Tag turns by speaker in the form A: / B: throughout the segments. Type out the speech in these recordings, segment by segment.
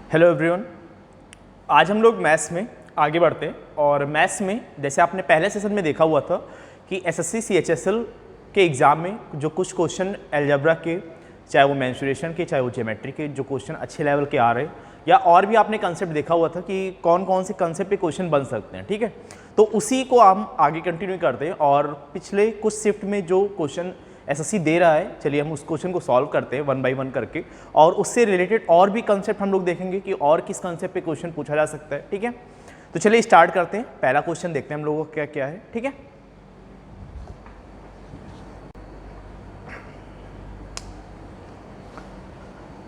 A: Hello everyone, आज हम लोग मैथ्स में आगे बढ़ते हैं। और मैथ्स में जैसे आपने पहले सेशन में देखा हुआ था कि एसएससी सीएचएसएल के एग्ज़ाम में जो कुछ क्वेश्चन अलजेब्रा के, चाहे वो मेंसुरेशन के, चाहे वो ज्योमेट्री के, जो क्वेश्चन अच्छे लेवल के आ रहे हैं, या और भी आपने कंसेप्ट देखा हुआ था कि कौन कौन से कंसेप्ट पे क्वेश्चन बन सकते हैं। ठीक है, तो उसी को हम आगे कंटिन्यू करते हैं। और पिछले कुछ शिफ्ट में जो क्वेश्चन एसएससी दे रहा है, चलिए हम उस क्वेश्चन को सॉल्व करते हैं वन बाय वन करके, और उससे रिलेटेड और भी कंसेप्ट हम लोग देखेंगे कि और किस कंसेप्ट पे क्वेश्चन पूछा जा सकता है। ठीक है, तो चलिए स्टार्ट करते हैं। पहला क्वेश्चन देखते हैं हम लोगों को क्या क्या है। ठीक है,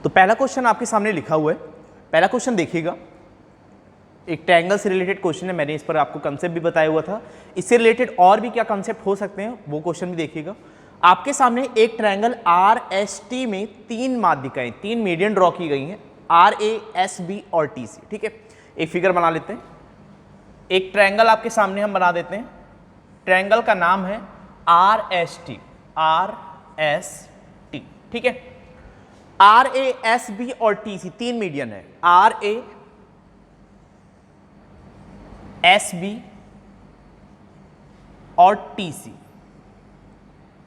A: तो पहला क्वेश्चन आपके सामने लिखा हुआ है। पहला क्वेश्चन देखिएगा, एक ट्रायंगल से रिलेटेड क्वेश्चन है। मैंने इस पर आपको कंसेप्ट भी बताया हुआ था। इससे रिलेटेड और भी क्या कंसेप्ट हो सकते हैं वो क्वेश्चन भी देखिएगा। आपके सामने एक ट्रायंगल आर एस टी में तीन माध्यिकाएं, तीन मीडियन ड्रॉ की गई हैं, आर ए एस बी और टी सी। ठीक है, एक फिगर बना लेते हैं। एक ट्रायंगल आपके सामने हम बना देते हैं। ट्रायंगल का नाम है R S T, R S T. ठीक है, आर ए एस बी और टी सी तीन मीडियन है। आर ए एस बी और टी सी,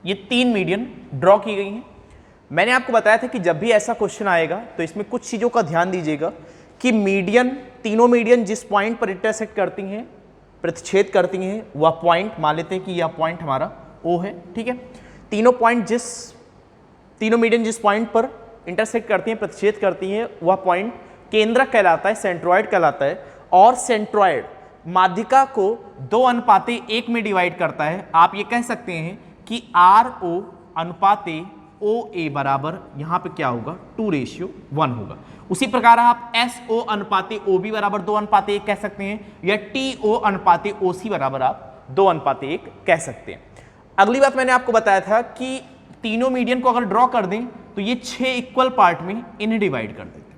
A: ये तीन मीडियन ड्रॉ की गई हैं। मैंने आपको बताया था कि जब भी ऐसा क्वेश्चन आएगा तो इसमें कुछ चीज़ों का ध्यान दीजिएगा कि मीडियन, तीनों मीडियन जिस पॉइंट पर इंटरसेक्ट करती हैं, प्रतिच्छेद करती हैं, वह पॉइंट मान लेते हैं कि यह पॉइंट हमारा ओ है। ठीक है, तीनों मीडियन जिस पॉइंट पर इंटरसेक्ट करती हैं, प्रतिच्छेद करती हैं, वह पॉइंट केंद्रक कहलाता है, सेंट्रॉइड कहलाता है। और सेंट्रॉइड माध्यिका को 2:1 में डिवाइड करता है। आप ये कह सकते हैं कि आर ओ अनुपाते ओ ए बराबर यहाँ पे क्या होगा, 2:1 होगा। उसी प्रकार आप एस ओ अनुपाते ओ बी बराबर 2:1 कह सकते हैं, या टी ओ अनुपाते ओ सी बराबर आप 2:1 कह सकते हैं। अगली बात मैंने आपको बताया था कि तीनों मीडियन को अगर ड्रॉ कर दें तो ये 6 इक्वल पार्ट में इन्हें डिवाइड कर देते हैं।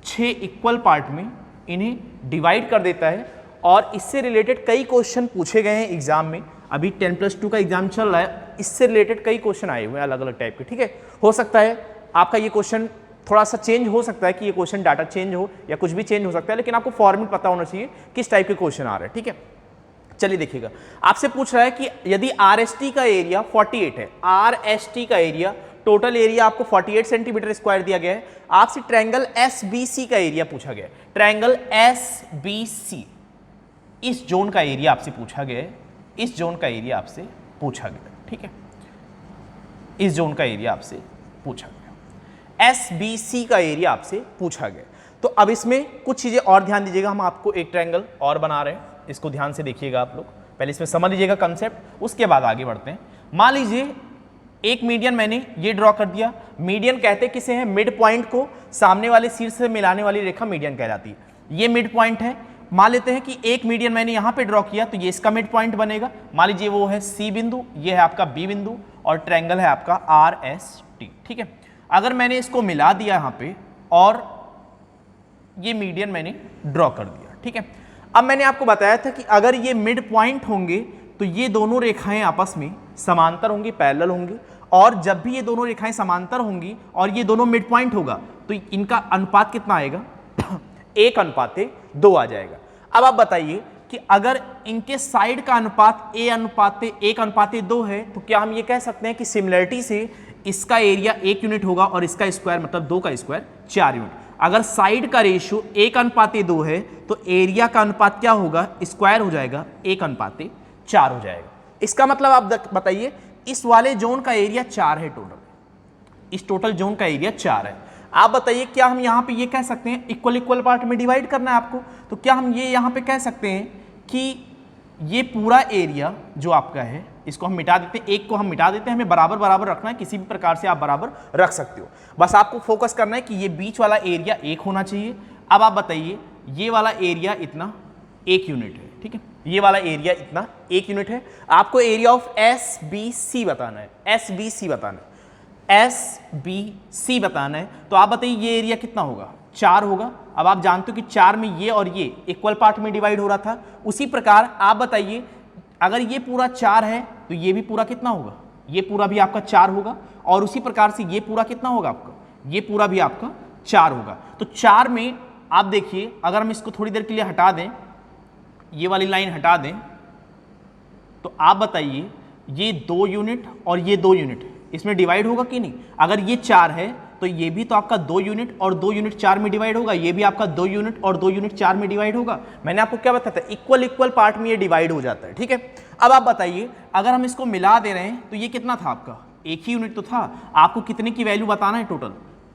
A: 6 इक्वल पार्ट में इन्हें डिवाइड कर देता है। और इससे रिलेटेड कई क्वेश्चन पूछे गए हैं एग्जाम में। अभी 10+2 का एग्जाम चल रहा है, इससे रिलेटेड कई क्वेश्चन आए हुए हैं अलग अलग टाइप के। ठीक है, हो सकता है आपका ये क्वेश्चन थोड़ा सा चेंज हो सकता है कि ये क्वेश्चन डाटा चेंज हो या कुछ भी चेंज हो सकता है, लेकिन आपको फॉर्मेट पता होना चाहिए किस टाइप के क्वेश्चन आ रहे हैं। ठीक है, चलिए देखिएगा, आपसे पूछ रहा है कि यदि आर एस टी का एरिया 48 है, आर एस टी का एरिया, टोटल एरिया आपको 48 सेंटीमीटर स्क्वायर दिया गया है। आपसे ट्रायंगल एस बी सी का एरिया पूछा गया है। ट्रायंगल एस बी सी, इस जोन का एरिया आपसे पूछा गया है। इस जोन का एरिया आपसे पूछा गया। ठीक है, इस जोन का एरिया आपसे पूछा गया। एस बी सी का एरिया आपसे पूछा गया। तो अब इसमें कुछ चीजें और ध्यान दीजिएगा। हम आपको एक ट्रायंगल और बना रहे हैं, इसको ध्यान से देखिएगा आप लोग। पहले इसमें समझ लीजिएगा कंसेप्ट, उसके बाद आगे बढ़ते हैं। मान लीजिए एक मीडियन मैंने ये ड्रॉ कर दिया। मीडियन कहते किसे हैं, मिड पॉइंट को सामने वाले शीर्ष से मिलाने वाली रेखा मीडियन कहलाती है। ये मिड पॉइंट है। मान लेते हैं कि एक मीडियन मैंने यहां पे ड्रॉ किया, तो ये इसका मिड पॉइंट बनेगा। मान लीजिए वो है सी बिंदु, ये है आपका बी बिंदु, और ट्रायंगल है आपका आर एस टी। ठीक है, अगर मैंने इसको मिला दिया यहां पे और ये मीडियन मैंने ड्रॉ कर दिया। ठीक है, अब मैंने आपको बताया था कि अगर ये मिड पॉइंट होंगे तो ये दोनों रेखाएं आपस में समांतर होंगी, पैरेलल होंगी। और जब भी ये दोनों रेखाएं समांतर होंगी और ये दोनों मिड पॉइंट होगा तो इनका अनुपात कितना आएगा 1:2 आ जाएगा। अब आप बताइए कि अगर इनके साइड का अनुपात 1:2 है तो क्या हम ये कह सकते हैं कि सिमिलरिटी से इसका एरिया 1 यूनिट होगा और इसका स्क्वायर मतलब 2 का स्क्वायर 4 यूनिट। अगर साइड का रेशियो 1:2 है तो एरिया का अनुपात क्या होगा, स्क्वायर हो जाएगा, 1:4 हो जाएगा। इसका मतलब आप बताइए इस वाले जोन का एरिया 4 है टोटल, इस टोटल जोन का एरिया 4 है। आप बताइए क्या हम यहां पे ये कह सकते हैं, इक्वल पार्ट में डिवाइड करना है आपको, तो क्या हम ये यहां पे कह सकते हैं कि ये पूरा एरिया जो आपका है, इसको हम मिटा देते हैं, एक को हम मिटा देते हैं, हमें बराबर बराबर रखना है, किसी भी प्रकार से आप बराबर रख सकते हो। बस आपको फोकस करना है कि ये बीच वाला एरिया 1 होना चाहिए। अब आप बताइए ये वाला एरिया इतना 1 यूनिट है। ठीक है, ये वाला एरिया इतना 1 यूनिट है। आपको area of S B C बताना है, एस बी सी बताना है, एस बी सी बताना है। तो आप बताइए ये एरिया कितना होगा, 4 होगा। अब आप जानते हो कि 4 में ये और ये इक्वल पार्ट में डिवाइड हो रहा था। उसी प्रकार आप बताइए अगर ये पूरा 4 है तो ये भी पूरा कितना होगा, ये पूरा भी आपका 4 होगा। और उसी प्रकार से ये पूरा कितना होगा आपका, ये पूरा भी आपका 4 होगा। तो 4 में आप देखिए, अगर हम इसको थोड़ी देर के लिए हटा दें, ये वाली लाइन हटा दें, तो आप बताइए ये 2 यूनिट और ये 2 यूनिट इसमें डिवाइड होगा कि नहीं? अगर ये 4 है तो ये भी तो आपका 2 यूनिट और 2 यूनिट 4 में डिवाइड होगा, ये भी आपका 2 यूनिट और 2 यूनिट 4 में डिवाइड होगा। मैंने आपको क्या बताया था, इक्वल इक्वल पार्ट में ये डिवाइड हो जाता है, ठीक है। अब आप बताइए, अगर हम इसको मिला दे रहे हैं तो ये कितना था आपका, एक ही यूनिट तो था। आपको कितने की वैल्यू बताना है टोटल?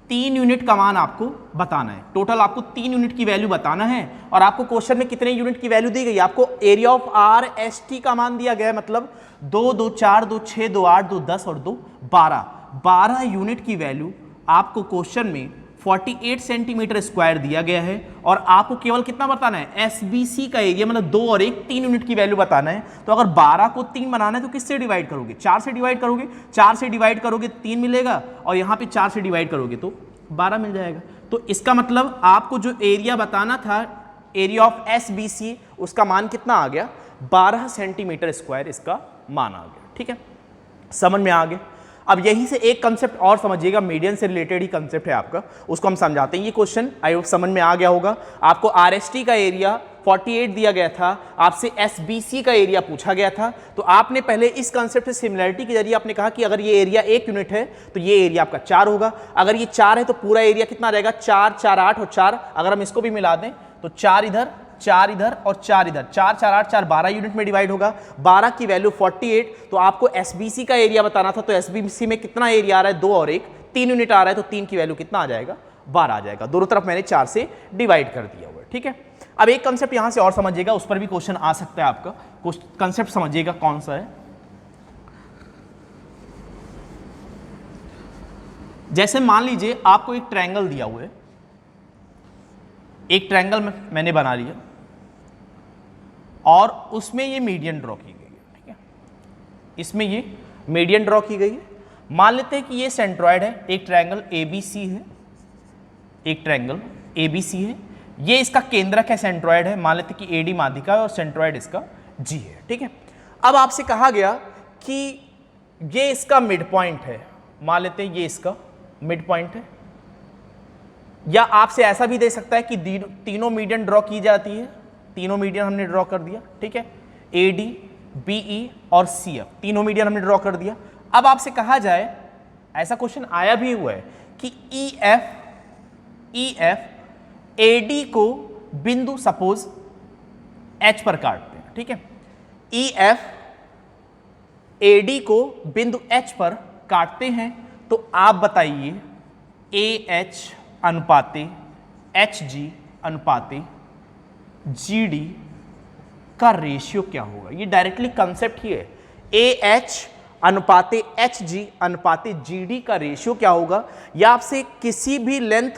A: 3 यूनिट का मान आपको बताना है। टोटल आपको 3 यूनिट की वैल्यू बताना है। और आपको क्वेश्चन में कितने यूनिट की वैल्यू दी गई? आपको area of R S T का मान दिया गया है, मतलब 2, 2, 4, 2, 6, 2, 8, 2, 10 और 2, 12 यूनिट की वैल्यू आपको क्वेश्चन में 48 सेंटीमीटर स्क्वायर दिया गया है। और आपको केवल कितना बताना है? एसबीसी का एरिया, मतलब 2 और 1 3 यूनिट की वैल्यू बताना है। तो अगर 12 को 3 बनाना है तो किससे डिवाइड करोगे? 4 से डिवाइड करोगे। 4 से डिवाइड करोगे 3 मिलेगा, और यहाँ पे 4 से डिवाइड करोगे तो 12 मिल जाएगा। तो इसका मतलब आपको जो एरिया बताना था, एरिया ऑफ एसबीसी, उसका मान कितना आ गया? 12 सेंटीमीटर स्क्वायर इसका मान आ गया, ठीक है। समझ में आ गया। अब यही से एक कंसेप्ट और समझिएगा, मीडियन से रिलेटेड ही कंसेप्ट है आपका, उसको हम समझाते हैं। ये क्वेश्चन आई होप समझ में आ गया होगा। आपको आरएसटी का एरिया 48 दिया गया था, आपसे एसबीसी का एरिया पूछा गया था। तो आपने पहले इस कंसेप्ट से सिमिलरिटी के जरिए आपने कहा कि अगर ये एरिया 1 यूनिट है तो ये एरिया आपका 4 होगा। अगर ये 4 है तो पूरा एरिया कितना रहेगा? 4, 4, 8 और 4। अगर हम इसको भी मिला दें तो 4 इधर, 4 इधर और 4 इधर, 4, 4, 8, 4, 12 यूनिट में डिवाइड होगा। 12 की वैल्यू 48। तो आपको एसबीसी का एरिया बताना था, तो एसबीसी में कितना एरिया आ रहा है? 2 और 1, 3 यूनिट आ रहा है। तो 3 की वैल्यू कितना आ जाएगा? 12 आ जाएगा। दोनों तरफ मैंने 4 से डिवाइड कर दिया हुआ है, ठीक है। अब एक कंसेप्ट यहां से और समझिएगा, उस पर भी क्वेश्चन आ सकता है आपका। कंसेप्ट समझिएगा कौन सा है। जैसे मान लीजिए आपको एक ट्रायंगल दिया हुआ है, एक ट्रायंगल मैंने बना लिया और उसमें ये मीडियन ड्रॉ की गई है, ठीक है। इसमें ये मीडियन ड्रॉ की गई है। मान लेते हैं कि ये सेंट्रॉइड है, एक ट्रायंगल एबीसी है, एक ट्रायंगल एबीसी है। ये इसका केंद्रक है, सेंट्रॉइड है। मान लेते हैं कि एडी माध्यिका है और सेंट्रॉइड इसका जी है, ठीक है। अब आपसे कहा गया कि ये इसका मिड पॉइंट है। मान लेते हैं ये इसका मिड पॉइंट है, या आपसे ऐसा भी दे सकता है कि तीनों मीडियन ड्रॉ की जाती है। तीनों मीडियन हमने ड्रॉ कर दिया, ठीक है। ए डी, बी ई और सी एफ, तीनों मीडियन हमने ड्रॉ कर दिया। अब आपसे कहा जाए, ऐसा क्वेश्चन आया भी हुआ है कि ई एफ ए डी को बिंदु सपोज एच पर काटते हैं, ठीक है। ई एफ ए डी को बिंदु एच पर काटते हैं, तो आप बताइए ए एच अनुपाते एच जी अनुपाते जी डी का रेशियो क्या होगा? ये डायरेक्टली कंसेप्ट ही है। ए एच अनुपाते एच जी अनुपाते जी डी का रेशियो क्या होगा? या आपसे किसी भी लेंथ,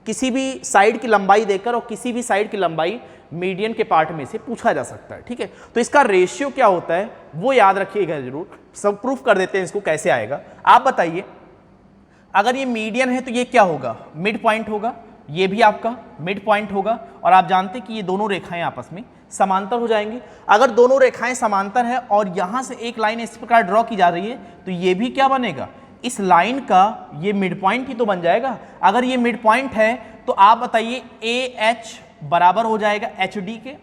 A: किसी भी साइड की लंबाई देकर और किसी भी साइड की लंबाई मीडियन के पार्ट में से पूछा जा सकता है, ठीक है। तो इसका रेशियो क्या होता है वो याद रखिएगा जरूर। सब प्रूफ कर देते हैं इसको कैसे आएगा। आप बताइए, अगर ये मीडियन है तो ये क्या होगा? मिड पॉइंट होगा। ये भी आपका मिड पॉइंट होगा। और आप जानते हैं कि ये दोनों रेखाएं आपस में समांतर हो जाएंगी। अगर दोनों रेखाएं समांतर है और यहां से एक लाइन इस प्रकार ड्रॉ की जा रही है, तो ये भी क्या बनेगा? इस लाइन का ये मिड पॉइंट ही तो बन जाएगा। अगर ये मिड पॉइंट है तो आप बताइए ए एच बराबर हो जाएगा एच डी के।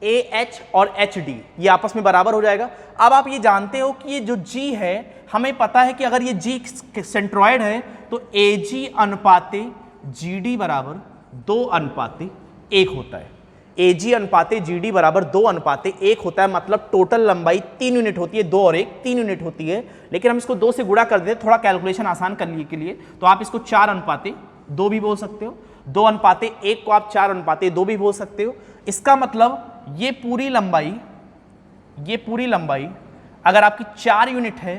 A: ए एच और एच डी ये आपस में बराबर हो जाएगा। अब आप ये जानते हो कि ये जो जी है, हमें पता है कि अगर ये जी सेंट्रॉइड है तो ए जी अनुपाते जी डी बराबर 2:1 होता है। ए जी अनुपाते जी डी बराबर 2:1 होता है। मतलब टोटल लंबाई 3 यूनिट होती है, 2 और 1 3 यूनिट होती है। लेकिन हम इसको 2 से गुणा कर देते थोड़ा कैलकुलेशन आसान करने के लिए, तो आप इसको 4:2 भी बोल सकते हो। 2:1 को आप 4:2 भी बोल सकते हो। इसका मतलब ये पूरी लंबाई अगर आपकी 4 यूनिट है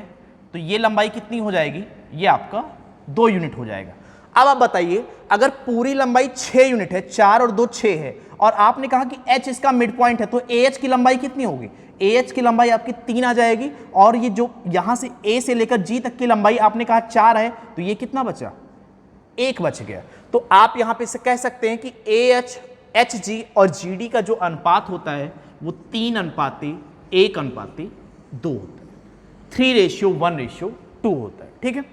A: तो ये लंबाई कितनी हो जाएगी? ये आपका 2 यूनिट हो जाएगा। अब आप बताइए, अगर पूरी लंबाई 6 यूनिट है, 4 और 2 6 है, और आपने कहा कि h इसका मिड पॉइंट है, तो AH की लंबाई कितनी होगी? AH की लंबाई आपकी 3 आ जाएगी। और ये जो यहां से A से लेकर G तक की लंबाई आपने कहा 4 है, तो ये कितना बचा? 1 बच गया। तो आप यहां पे से कह सकते हैं कि AH, HG और GD का जो अनुपात होता है वो 3:1:2 होता है। 3:1:2 होता है, ठीक है।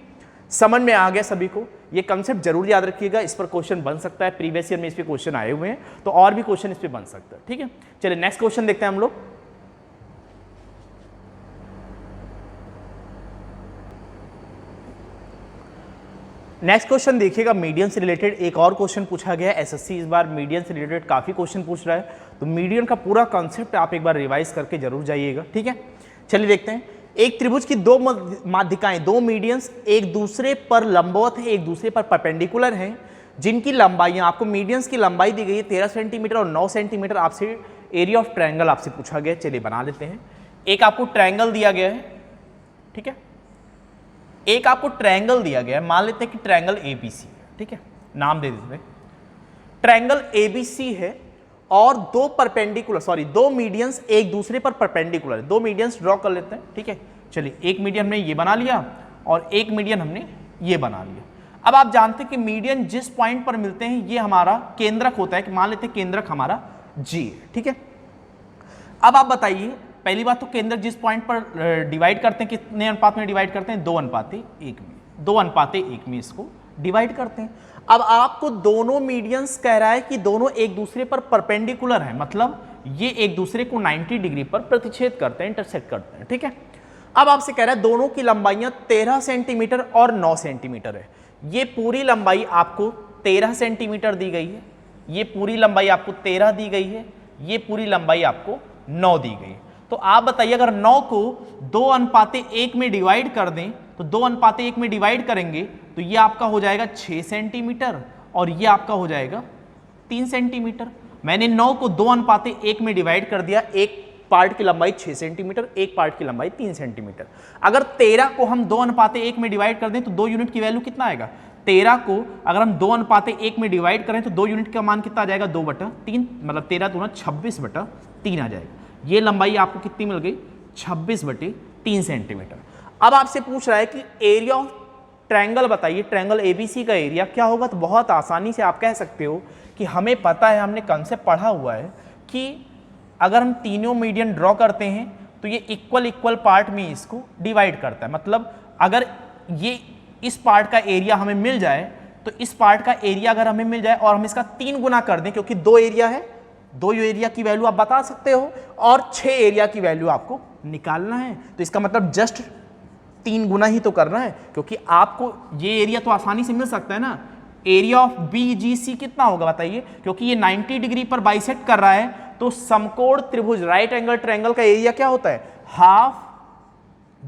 A: समझ में आ गया सभी को? ये कंसेप्ट जरूर याद रखिएगा, इस पर क्वेश्चन बन सकता है, प्रीवियस ईयर में इस पे क्वेश्चन आए हुए हैं, तो और भी क्वेश्चन इस पे बन सकता है। ठीक है, चलिए नेक्स्ट क्वेश्चन देखते हैं हम लोग। नेक्स्ट क्वेश्चन देखिएगा, मीडियन से रिलेटेड एक और क्वेश्चन पूछा गया है। एसएससी इस बार मीडियन से रिलेटेड काफी क्वेश्चन पूछ रहा है, तो मीडियन का पूरा कॉन्सेप्ट आप एक बार रिवाइज करके जरूर जाइएगा। ठीक है, चलिए देखते हैं। एक त्रिभुज की दो माध्यिकाएं, दो मीडियंस एक दूसरे पर लंबवत है, एक दूसरे पर परपेंडिकुलर हैं, जिनकी लंबाइयां, आपको मीडियंस की लंबाई दी गई है 13 सेंटीमीटर और 9 सेंटीमीटर। आपसे एरिया ऑफ ट्रायंगल आपसे पूछा गया है, चलिए बना लेते हैं। एक आपको ट्रायंगल दिया गया है, ठीक है, एक आपको ट्रायंगल दिया गया है, मान लेते हैं कि ट्रायंगल एबीसी है। ठीक है, नाम दे दीजिए, ट्रायंगल एबीसी है और दो परपेंडिकुलर, सॉरी दो मीडियंस एक दूसरे पर परपेंडिकुलर, दो मीडियंस ड्रॉ कर लेते हैं। ठीक है, चलिए एक मीडियन हमने ये बना लिया और एक मीडियन हमने ये बना लिया। अब आप जानते हैं कि मीडियन जिस पॉइंट पर मिलते हैं ये हमारा केंद्रक होता है, कि मान लेते हैं केंद्रक हमारा जी है। ठीक है, अब आप बताइए, पहली बात तो केंद्रक जिस पॉइंट पर डिवाइड करते हैं, कितने अनुपात में डिवाइड करते हैं? 2:1 में, 2:1 में इसको डिवाइड करते हैं। अब आपको दोनों मीडियंस कह रहा है कि दोनों एक दूसरे पर परपेंडिकुलर हैं, मतलब ये एक दूसरे को 90 डिग्री पर प्रतिच्छेद करते हैं, इंटरसेक्ट करते हैं। ठीक है, अब आपसे कह रहा है दोनों की लंबाइयां 13 सेंटीमीटर और 9 सेंटीमीटर है। ये पूरी लंबाई आपको 13 सेंटीमीटर दी गई है, ये पूरी लंबाई आपको 13 दी गई है, ये पूरी लंबाई आपको 9 दी गई है। तो आप बताइए, अगर 9 को 2:1 में डिवाइड कर दें, तो 2:1 में डिवाइड करेंगे तो ये आपका हो जाएगा 6 सेंटीमीटर और ये आपका हो जाएगा 3 सेंटीमीटर। मैंने 9 को 2:1 में डिवाइड कर दिया, एक पार्ट की लंबाई 6 सेंटीमीटर, एक पार्ट की लंबाई 3 सेंटीमीटर। अगर 13 को हम 2:1 में डिवाइड कर दें तो 2 यूनिट की वैल्यू कितना आएगा? 13 को अगर हम 2:1 में डिवाइड करें तो 2 यूनिट का मान कितना आ जाएगा? 2/3, मतलब 13 दूना 26/3 आ जाएगा। ये लंबाई आपको कितनी मिल गई? 26/3 सेंटीमीटर। अब आपसे पूछ रहा है कि एरिया ऑफ ट्रायंगल बताइए, ट्रायंगल एबीसी का एरिया क्या होगा? तो बहुत आसानी से आप कह सकते हो कि हमें पता है, हमने कंसेप्ट पढ़ा हुआ है कि अगर हम तीनों मीडियन ड्रॉ करते हैं तो ये इक्वल पार्ट में इसको डिवाइड करता है। मतलब अगर ये इस पार्ट का एरिया हमें मिल जाए तो इस पार्ट का एरिया अगर हमें मिल जाए और हम इसका 3 गुना कर दें, क्योंकि 2 एरिया है, 2 एरिया की वैल्यू आप बता सकते हो और 6 एरिया की वैल्यू आपको निकालना है, तो इसका मतलब जस्ट 3 गुना ही तो करना है, क्योंकि आपको ये एरिया तो आसानी से मिल सकता है ना। एरिया ऑफ BGC कितना होगा बताइए? क्योंकि ये 90 डिग्री पर बाइसेक्ट कर रहा है, तो समकोण त्रिभुज राइट एंगल ट्रायंगल का एरिया क्या होता है? Half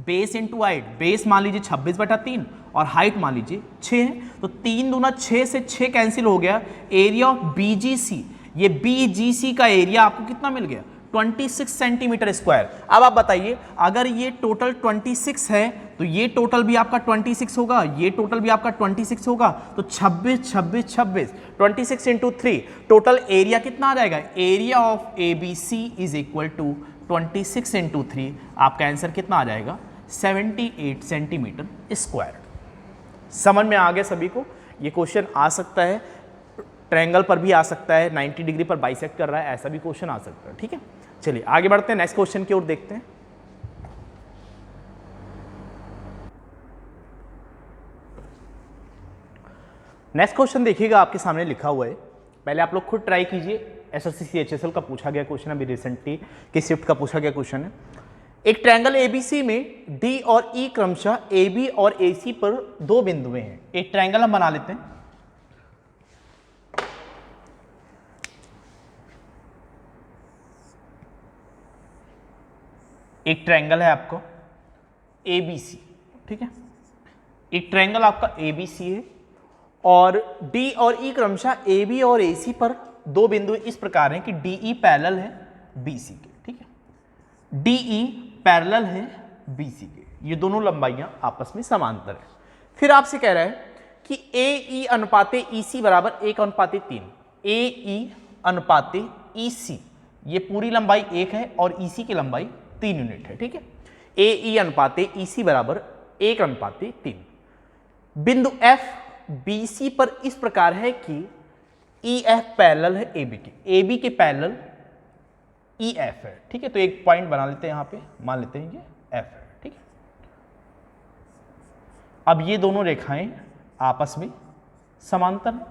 A: base into height. Base मान लीजिए 26/3 और हाइट मान लीजिए 6 है, तो 3 दूना 6 से 6 कैंसिल हो गया। एरिया ऑफ BGC, ये BGC का एरिया आपको कितना मिल गया? 26 सेंटीमीटर स्क्वायर। अब आप बताइए, अगर ये टोटल 26 है तो ये टोटल भी आपका 26 होगा, ये टोटल भी आपका 26 होगा, तो 26 26 26 26 इंटू 3 टोटल एरिया कितना आ जाएगा? Area of ABC is equal to 26 into 3, आपका आंसर कितना आ जाएगा? 78 सेंटीमीटर स्क्वायर। समझ में आ गया सभी को? ये क्वेश्चन आ सकता है, ट्रायंगल पर भी आ सकता है, 90 डिग्री पर बाइसेक्ट कर रहा है, ऐसा भी क्वेश्चन आ सकता है। ठीक है, चलिए आगे बढ़ते हैं, नेक्स्ट क्वेश्चन की ओर देखते हैं। नेक्स्ट क्वेश्चन देखिएगा, आपके सामने लिखा हुआ है, पहले आप लोग खुद ट्राई कीजिए। एसएससी CHSL का पूछा गया क्वेश्चन, अभी रिसेंटली की शिफ्ट का पूछा गया क्वेश्चन है। एक ट्रायंगल ABC में D और E क्रमशः AB और AC पर 2 बिंदुएं हैं। एक ट्रायंगल हम बना लेते हैं, एक ट्रायंगल है आपको ABC, ठीक है, एक ट्रायंगल आपका ABC है और D और E क्रमशः AB और AC पर 2 बिंदु इस प्रकार हैं कि DE पैरेलल है BC के। ठीक है, DE पैरेलल है BC के, ये दोनों लंबाइयां आपस में समांतर है। फिर आपसे कह रहा है कि AE अनुपाते EC बराबर 1:3। AE अनुपाते EC, ये पूरी लंबाई 1 है और EC की लंबाई 3 यूनिट है। ठीक है, AE अनुपाते EC बराबर 1:3। बिंदु F BC पर इस प्रकार है कि EF पैरेलल है AB के, AB के पैरेलल EF है। ठीक है, तो एक पॉइंट बना लेते हैं, यहां पे मान लेते हैं ये F है। ठीक है, अब ये दोनों रेखाएं आपस में समांतर हैं।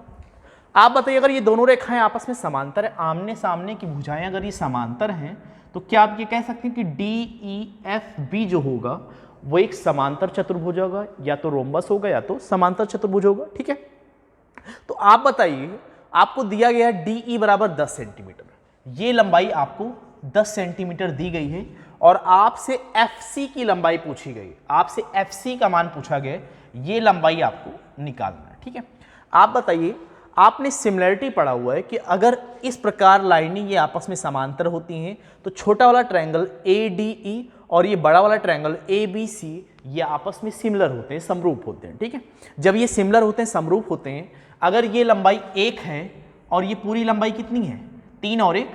A: आप बताइए अगर ये दोनों रेखाएं आपस में समांतर है, आमने सामने की भुजाएं अगर ये समांतर हैं, तो क्या आप ये कह सकते हैं कि DEFB जो होगा वो एक समांतर चतुर्भुज होगा, या तो रोम्बस होगा या तो समांतर चतुर्भुज होगा। ठीक है, तो आप बताइए, आपको दिया गया है DE बराबर 10 सेंटीमीटर, ये लंबाई आपको 10 सेंटीमीटर दी गई है और आपसे FC की लंबाई पूछी गई, आपसे FC का मान पूछा गया, ये लंबाई आपको निकालना है। ठीक है, आप बताइए, आपने सिमिलरिटी पढ़ा हुआ है कि अगर इस प्रकार लाइनें ये आपस में समांतर होती हैं तो छोटा वाला ट्रायंगल ADE और ये बड़ा वाला ट्रायंगल ABC ये आपस में सिमिलर होते हैं, समरूप होते हैं। ठीक है, जब ये सिमिलर होते हैं, समरूप होते हैं, अगर ये लंबाई 1 है और ये पूरी लंबाई कितनी है, 3 और 1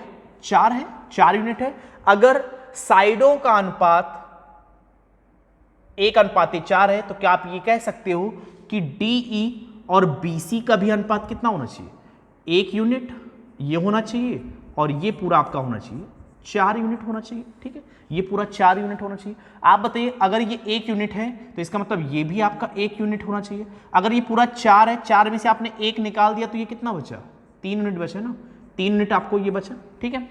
A: 4 है, 4 यूनिट है। अगर साइडों का अनुपात 1:4 है तो क्या आप ये कह सकते हो कि DE और BC का भी अनुपात कितना होना चाहिए, 1 यूनिट ये होना चाहिए और ये पूरा आपका होना चाहिए 4 यूनिट होना चाहिए। ठीक है, ये पूरा 4 यूनिट होना चाहिए। आप बताइए, अगर ये 1 यूनिट है तो इसका मतलब ये भी आपका 1 यूनिट होना चाहिए। अगर ये पूरा 4 है, 4 में से आपने 1 निकाल दिया तो ये कितना बचा, 3 यूनिट बचा ना, 3 यूनिट आपको ये बचा। ठीक है,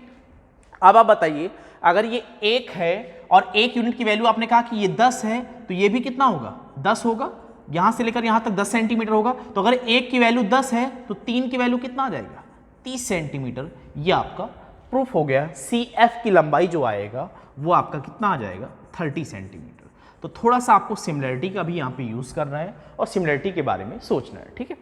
A: अब आप बताइए, अगर ये 1 है और 1 यूनिट की वैल्यू आपने कहा कि ये 10 है तो ये भी कितना होगा, 10 होगा, यहां से लेकर यहां तक 10 सेंटीमीटर होगा। तो अगर 1 की वैल्यू 10 है तो 3 की वैल्यू कितना आ जाएगा, 30 सेंटीमीटर। ये आपका प्रूफ हो गया। CF की लंबाई जो आएगा वो आपका कितना आ जाएगा, 30 सेंटीमीटर। तो थोड़ा सा आपको सिमिलरिटी का भी यहाँ पे यूज करना है और सिमिलरिटी के बारे में सोचना है। ठीक है,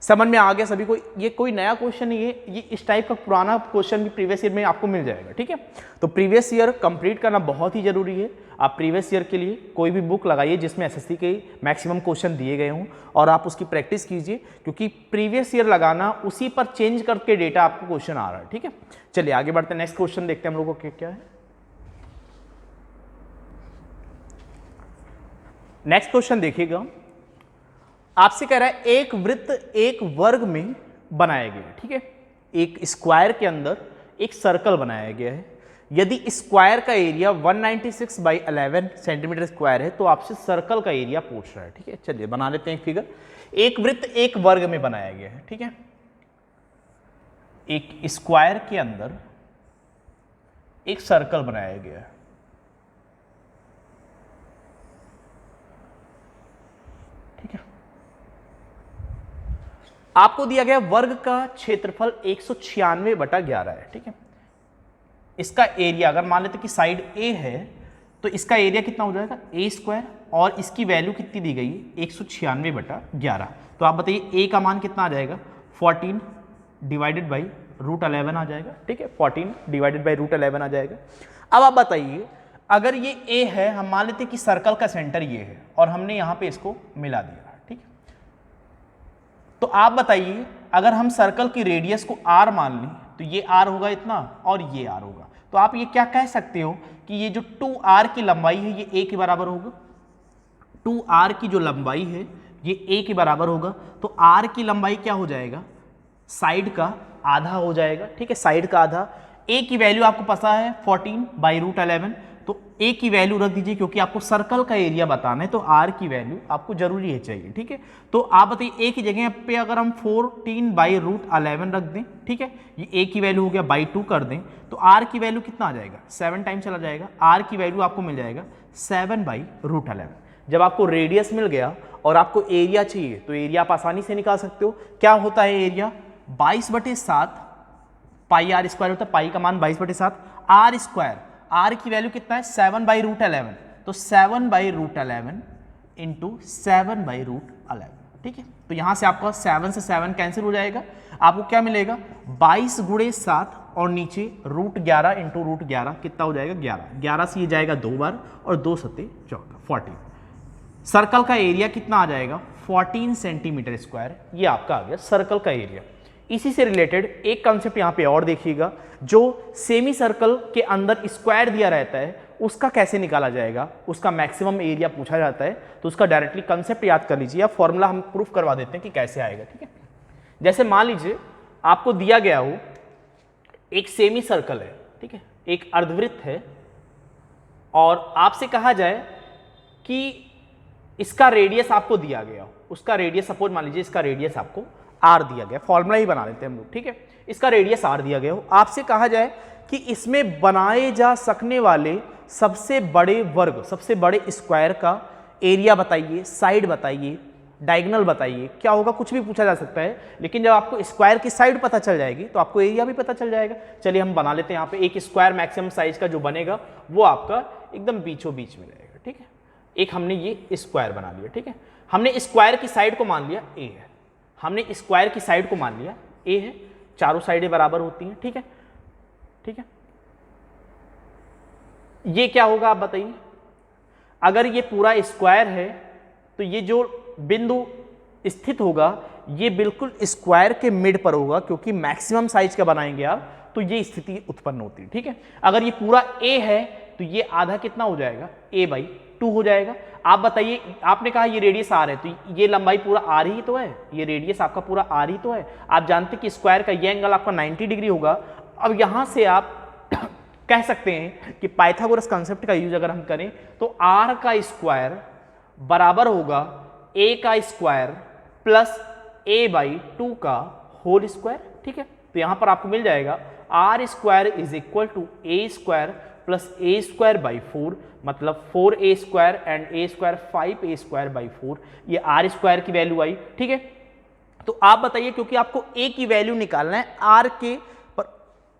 A: समझ में आ गया सभी को? ये कोई नया क्वेश्चन नहीं है, ये इस टाइप का पुराना क्वेश्चन भी प्रीवियस ईयर में आपको मिल जाएगा। ठीक है, तो प्रीवियस ईयर कंप्लीट करना बहुत ही जरूरी है। आप प्रीवियस ईयर के लिए कोई भी बुक लगाइए जिसमें SSC के मैक्सिमम क्वेश्चन दिए गए हों और आप उसकी प्रैक्टिस कीजिए, क्योंकि प्रीवियस ईयर लगाना, उसी पर चेंज करके डेटा आपको क्वेश्चन आ रहा है। ठीक है, चलिए आगे बढ़ते हैं, नेक्स्ट क्वेश्चन देखते हैं हम लोगों को क्या है। नेक्स्ट क्वेश्चन देखिएगा, आपसे कह रहा है एक वृत्त एक वर्ग में बनाया गया है। ठीक है, एक स्क्वायर के अंदर एक सर्कल बनाया गया है। यदि स्क्वायर का एरिया 196/11 सेंटीमीटर स्क्वायर है तो आपसे सर्कल का एरिया पूछ रहा है। ठीक है, चलिए बना लेते हैं एक फिगर। एक वृत्त एक वर्ग में बनाया गया है। ठीक है, एक स्क्वायर के अंदर एक सर्कल बनाया गया है। ठीक है, आपको दिया गया वर्ग का क्षेत्रफल 196/11 है। ठीक है, इसका एरिया अगर मान लेते कि साइड A है तो इसका एरिया कितना हो जाएगा, A² और इसकी वैल्यू कितनी दी गई, 196/11। तो आप बताइए A का मान कितना आ जाएगा, 14 डिवाइडेड बाई √11 आ जाएगा। ठीक है, 14 डिवाइडेड बाई √11 आ जाएगा। अब आप बताइए, अगर ये A है, हम मान लेते कि सर्कल का सेंटर ये है और हमने यहां पे इसको मिला दिया। ठीक है, तो आप बताइए, अगर हम सर्कल की रेडियस को R मान लें तो ये R होगा इतना और ये R होगा। तो आप ये क्या कह सकते हो कि ये जो 2R की लंबाई है ये A के बराबर होगा। 2R की जो लंबाई है ये A के बराबर होगा। तो R की लंबाई क्या हो जाएगा, साइड का आधा हो जाएगा। ठीक है, साइड का आधा। A की वैल्यू आपको पता है 14/√11, तो A की वैल्यू रख दीजिए क्योंकि आपको सर्कल का एरिया बताना है, तो R की वैल्यू आपको जरूरी है चाहिए। ठीक है, तो आप बताइए A की जगह पे अगर हम 14/√11 रख दें, ठीक है, ये A की वैल्यू हो गया /2 कर दें, तो R की वैल्यू कितना आ जाएगा, 7 टाइम चला जाएगा। R की वैल्यू आपको मिल जाएगा 7/√11। जब आपको रेडियस मिल गया और आपको एरिया चाहिए तो एरिया आप आसानी से निकाल सकते हो। क्या होता है एरिया, 22/7 πr² होता है, पाई का मान 22/7 r²। R की वैल्यू कितना है, 7/√11, तो 7/√11 इंटू 7/√11। ठीक है, तो यहां से आपका 7 से 7 कैंसिल हो जाएगा, आपको क्या मिलेगा 22 × 7 और नीचे √11 इंटू √11 कितना हो जाएगा 11। 11 से ये जाएगा 2 बार और 2 सत्ते 14, 14। सर्कल का एरिया कितना आ जाएगा 14 सेंटीमीटर स्क्वायर, ये आपका आ गया सर्कल का एरिया। इसी से रिलेटेड एक कॉन्सेप्ट यहाँ पे और देखिएगा, जो सेमी सर्कल के अंदर स्क्वायर दिया रहता है उसका कैसे निकाला जाएगा, उसका मैक्सिमम एरिया पूछा जाता है, तो उसका डायरेक्टली कॉन्सेप्ट याद कर लीजिए या फॉर्मूला हम प्रूफ करवा देते हैं कि कैसे आएगा। ठीक है, जैसे मान लीजिए आपको दिया गया हो एक सेमी सर्कल है, ठीक है, एक अर्धवृत्त है और आपसे कहा जाए कि इसका रेडियस आपको दिया गया हो, उसका रेडियस सपोज मान लीजिए इसका रेडियस आपको r दिया गया, फॉर्मूला ही बना लेते हैं हम लोग, ठीक है। इसका रेडियस r दिया गया हो, आपसे कहा जाए कि इसमें बनाए जा सकने वाले सबसे बड़े वर्ग, सबसे बड़े स्क्वायर का एरिया बताइए, साइड बताइए, डायगोनल बताइए, क्या होगा, कुछ भी पूछा जा सकता है। लेकिन जब आपको स्क्वायर की साइड पता चल जाएगी तो आपको एरिया भी पता चल जाएगा। चलिए हम बना लेते हैं। यहाँ पे एक स्क्वायर मैक्सिमम साइज का जो बनेगा वो आपका एकदम बीचों बीच में रहेगा, ठीक है। एक हमने ये स्क्वायर बना लिया, ठीक है। हमने स्क्वायर की साइड को मान लिया ए है, हमने स्क्वायर की साइड को मान लिया ए है, चारों साइडें बराबर होती हैं, ठीक है, ठीक है। ये क्या होगा आप बताइए, अगर ये पूरा स्क्वायर है तो ये जो बिंदु स्थित होगा ये बिल्कुल स्क्वायर के मिड पर होगा, क्योंकि मैक्सिमम साइज का बनाएंगे आप तो ये स्थिति उत्पन्न होती है, ठीक है। अगर ये पूरा ए है तो ये आधा कितना हो जाएगा, a/2 हो जाएगा। आप बताइए, आपने कहा ये रेडियस r है तो ये लंबाई पूरा r ही तो है, ये रेडियस आपका पूरा r ही तो है। आप जानते कि स्क्वायर का ये एंगल आपका 90 डिग्री होगा। अब यहां से आप कह सकते हैं कि पाइथागोरस कॉन्सेप्ट का यूज अगर हम करें तो r का स्क्वायर बराबर होगा a का स्क्वायर प्लस a/2 का होल स्क्वायर, ठीक है। तो यहां पर आपको मिल जाएगा r square is equal to a square plus a square by 4, मतलब 4a square and a square 5a square by 4, ये r स्क्वायर की वैल्यू आई, ठीक है। तो आप बताइए, क्योंकि आपको a की वैल्यू निकालना है r के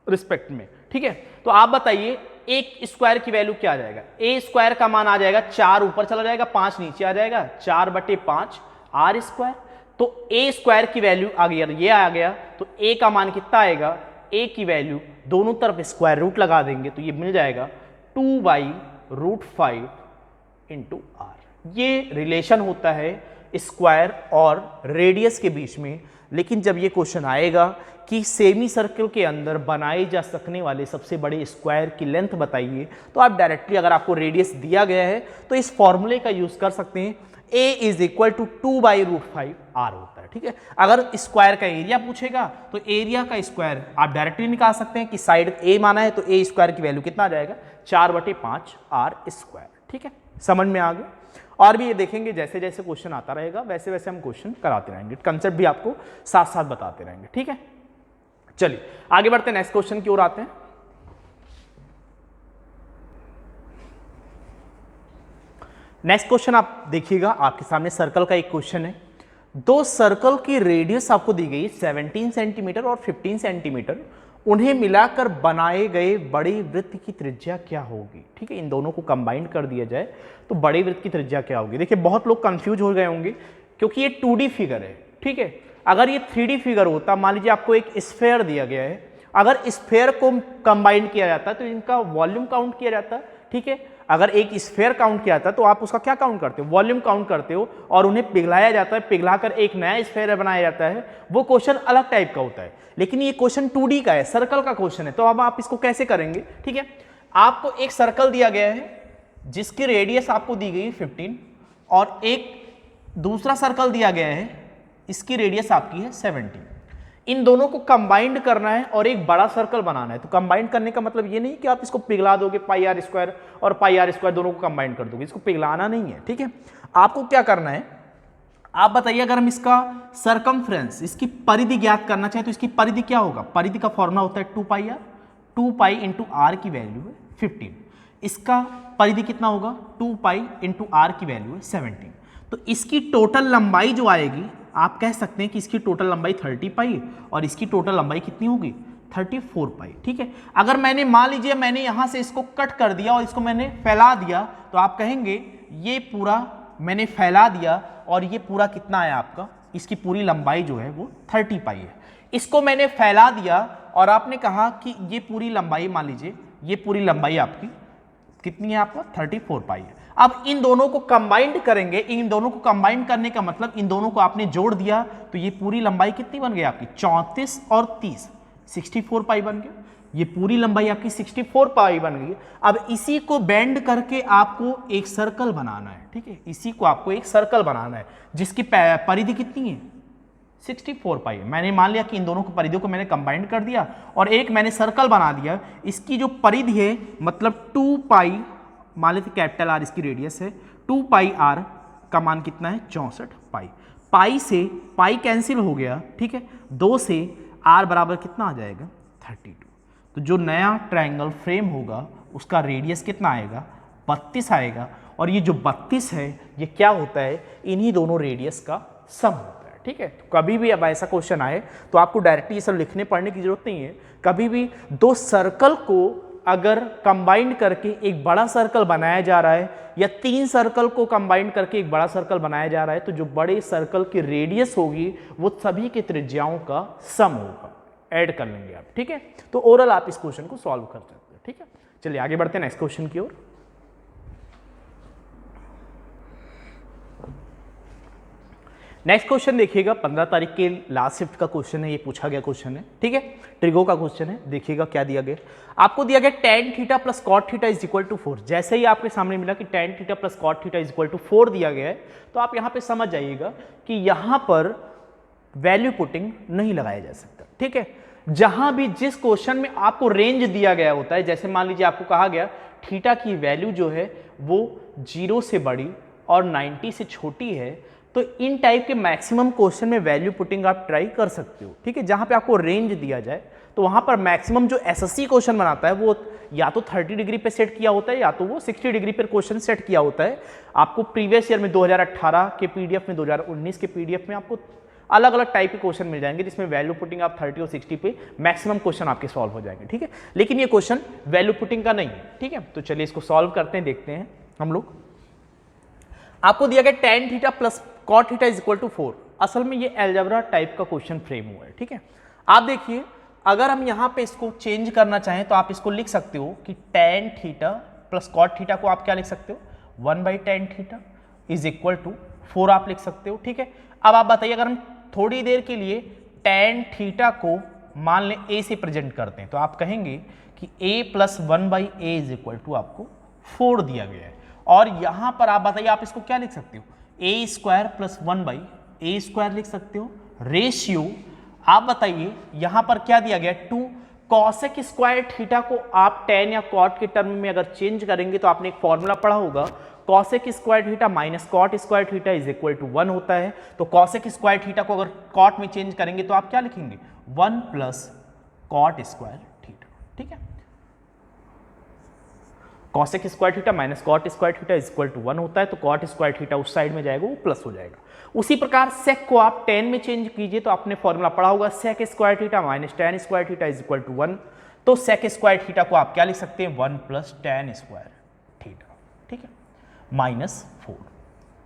A: रिस्पेक्ट में, ठीक है। तो आप बताइए एक स्क्वायर की वैल्यू क्या आ जाएगा, a स्क्वायर का मान आ जाएगा 4 ऊपर चला जाएगा, 5 नीचे आ जाएगा, 4/5 r स्क्वायर। तो a स्क्वायर की वैल्यू आ गया, ये आ गया, तो a का मान कितना आएगा, a की वैल्यू दोनों तरफ स्क्वायर रूट लगा देंगे तो ये मिल जाएगा 2/√5 इंटू r। ये रिलेशन होता है स्क्वायर और रेडियस के बीच में। लेकिन जब ये क्वेश्चन आएगा कि सेमी सर्कल के अंदर बनाए जा सकने वाले सबसे बड़े स्क्वायर की लेंथ बताइए, तो आप डायरेक्टली, अगर आपको रेडियस दिया गया है तो इस फॉर्मूले का यूज कर सकते हैं, a is equal to 2/√5 r होता है, ठीक है। अगर स्क्वायर का एरिया पूछेगा तो एरिया का स्क्वायर आप डायरेक्टली निकाल सकते हैं कि साइड a माना है तो a स्क्वायर की वैल्यू कितना आ जाएगा, 4/5 r स्क्वायर, ठीक है। समझ में आ गया। और भी ये देखेंगे, जैसे जैसे क्वेश्चन आता रहेगा वैसे वैसे हम क्वेश्चन कराते रहेंगे, कंसेप्ट भी आपको साथ साथ बताते रहेंगे, ठीक है। चलिए आगे बढ़ते हैं, नेक्स्ट क्वेश्चन की ओर आते हैं। नेक्स्ट क्वेश्चन आप देखिएगा, आपके सामने सर्कल का एक क्वेश्चन है। दो सर्कल की रेडियस आपको दी गई 17 सेंटीमीटर और 15 सेंटीमीटर, उन्हें मिलाकर बनाए गए बड़े वृत्त की त्रिज्या क्या होगी, ठीक है। इन दोनों को कंबाइन कर दिया जाए तो बड़े वृत्त की त्रिज्या क्या होगी। देखिए बहुत लोग कंफ्यूज हो गए होंगे क्योंकि ये 2D फिगर है, ठीक है। अगर ये 3D फिगर होता, मान लीजिए आपको एक स्फेयर दिया गया है, अगर स्फेयर को कंबाइन किया जाता है तो इनका वॉल्यूम काउंट किया जाता है, ठीक है। अगर एक स्फेयर काउंट किया जाता है तो आप उसका क्या काउंट करते हो, वॉल्यूम काउंट करते हो, और उन्हें पिघलाया जाता है, पिघलाकर एक नया स्फेयर बनाया जाता है। वो क्वेश्चन अलग टाइप का होता है, लेकिन ये क्वेश्चन 2D का है, सर्कल का क्वेश्चन है। तो अब आप इसको कैसे करेंगे, ठीक है। आपको एक सर्कल दिया गया है जिसकी रेडियस आपको दी गई 15, और एक दूसरा सर्कल दिया गया है, इसकी रेडियस आपकी है 17। इन दोनों को कंबाइंड करना है और एक बड़ा सर्कल बनाना है। तो कंबाइंड करने का मतलब ये नहीं कि आप इसको पिघला दोगे, πr² और πr² दोनों को कंबाइन कर दोगे, इसको पिघलाना नहीं है, ठीक है। आपको क्या करना है, आप बताइए, अगर हम इसका सरकमफ्रेंस, इसकी परिधि ज्ञात करना चाहें तो इसकी परिधि क्या होगा। परिधि का फॉर्मूला होता है 2πr, 2π इंटू r की वैल्यू है 15, इसका परिधि कितना होगा, 2π इंटू r की वैल्यू है 17। तो इसकी टोटल लंबाई जो आएगी, आप कह सकते हैं कि इसकी टोटल लंबाई 30π और इसकी टोटल लंबाई कितनी होगी, 34π, ठीक है। अगर मैंने, मान लीजिए मैंने यहां से इसको कट कर दिया और इसको मैंने फैला दिया, तो आप कहेंगे ये पूरा मैंने फैला दिया और ये पूरा कितना है आपका, इसकी पूरी लंबाई जो है वो 30π है। इसको मैंने फैला दिया और आपने कहा कि ये पूरी लंबाई, मान लीजिए ये पूरी लंबाई आपकी कितनी है, आपका 34π है। अब इन दोनों को कंबाइंड करेंगे, इन दोनों को कंबाइंड करने का मतलब इन दोनों को आपने जोड़ दिया तो ये पूरी लंबाई कितनी बन गई आपकी, 34 और 30, 64π बन गया। ये पूरी लंबाई आपकी 64π बन गई। अब इसी को बेंड करके आपको एक सर्कल बनाना है, ठीक है। इसी को आपको एक सर्कल बनाना है जिसकी परिधि कितनी है, 64π। मैंने मान लिया कि इन दोनों को परिधियों को मैंने कंबाइंड कर दिया और एक मैंने सर्कल बना दिया। इसकी जो परिधि है मतलब 2π, मान लेते कैपिटल R इसकी रेडियस है, 2πr का मान कितना है 64 पाई। पाई से पाई कैंसिल हो गया, ठीक है, 2 से r बराबर कितना आ जाएगा 32। तो जो नया ट्रायंगल फ्रेम होगा उसका रेडियस कितना आएगा 32 आएगा, और ये जो 32 है ये क्या होता है, इन्हीं दोनों रेडियस का सम होता है, ठीक है। तो कभी भी अब ऐसा क्वेश्चन आए तो आपको डायरेक्टली ये सब लिखने पढ़ने की जरूरत नहीं है। कभी भी दो सर्कल को अगर कंबाइन करके एक बड़ा सर्कल बनाया जा रहा है या 3 सर्कल को कंबाइन करके एक बड़ा सर्कल बनाया जा रहा है, तो जो बड़े सर्कल की रेडियस होगी वो सभी की त्रिज्याओं का सम होगा, ऐड कर लेंगे आप, ठीक है। तो ओरल आप इस क्वेश्चन को सॉल्व कर सकते हैं, ठीक है। चलिए आगे बढ़ते हैं नेक्स्ट क्वेश्चन की ओर। नेक्स्ट क्वेश्चन देखिएगा, 15 तारीख के लास्ट शिफ्ट का क्वेश्चन है, ये पूछा गया क्वेश्चन है, ठीक है, ट्रिगो का क्वेश्चन है। देखिएगा क्या दिया गया, आपको दिया गया tan theta plus cot theta is equal to 4। जैसे ही आपके सामने मिला कि tan theta plus cot theta is equal to 4 दिया गया है, तो आप यहां पे समझ जाइएगा कि यहां पर वैल्यू पुटिंग नहीं लगाया जा सकता, ठीक है। जहां भी जिस क्वेश्चन में आपको रेंज दिया गया होता है, जैसे मान लीजिए आपको कहा गया थीटा की वैल्यू जो है वो 0 से बड़ी और 90 से छोटी है, तो इन टाइप के मैक्सिमम क्वेश्चन में वैल्यू पुटिंग आप ट्राई कर सकते हो, ठीक है। जहां पे आपको रेंज दिया जाए तो वहां पर मैक्सिमम जो एसएससी क्वेश्चन बनाता है वो या तो 30 डिग्री पे सेट किया होता है या तो वो 60 डिग्री पर क्वेश्चन सेट किया होता है। आपको प्रीवियस ईयर में 2018 के पीडीएफ में, 2019 के पीडीएफ में आपको अलग अलग टाइप के क्वेश्चन मिल जाएंगे जिसमें वैल्यू पुटिंग आप 30 और 60 पे मैक्सिमम क्वेश्चन आपके सॉल्व हो जाएंगे, ठीक है। लेकिन ये क्वेश्चन वैल्यू पुटिंग का नहीं है, ठीक है। तो चलिए इसको सॉल्व करते हैं, देखते हैं हम लोग। आपको दिया गया tan theta plus cot theta is equal to 4। असल में ये अलजेब्रा टाइप का क्वेश्चन फ्रेम हुआ है, ठीक है। आप देखिए, अगर हम यहां पे इसको चेंज करना चाहें तो आप इसको लिख सकते हो कि tan theta plus cot theta को आप क्या लिख सकते हो 1/tan theta is equal to 4 आप लिख सकते हो, ठीक है। अब आप बताइए, अगर हम थोड़ी देर के लिए tan थीटा को मान लें a से प्रेजेंट करते हैं तो आप कहेंगे कि a plus 1/a is equal to आपको 4 दिया गया है। और यहां पर आप बताइए, आप इसको क्या लिख सकते हो a square plus 1/a square लिख सकते हो। रेशियो आप बताइए यहां पर क्या दिया गया 2 कॉसेक स्क्वायर थीटा को आप tan या कॉट के टर्म में अगर चेंज करेंगे तो आपने एक फॉर्मूला पढ़ा होगा, cosec square theta minus cot square theta is equal to 1 होता है। तो कॉसेक स्क्वायर थीटा को अगर कॉट में चेंज करेंगे तो आप क्या लिखेंगे 1 प्लस कॉट स्क्वायर थीटा, ठीक है। Cosec square theta minus cot square theta is equal to 1 होता है, तो कॉट स्क्वायर थीटा उस साइड में जाएगा, वो प्लस हो जाएगा। उसी प्रकार सेक को आप tan में चेंज कीजिए तो आपने फॉर्मूला पढ़ा होगा, sec square theta minus tan square theta is equal to 1। तो सेक स्क्वायर थीटा को आप क्या लिख सकते हैं 1 प्लस tan स्क्वायर थीटा, ठीक है, माइनस 4।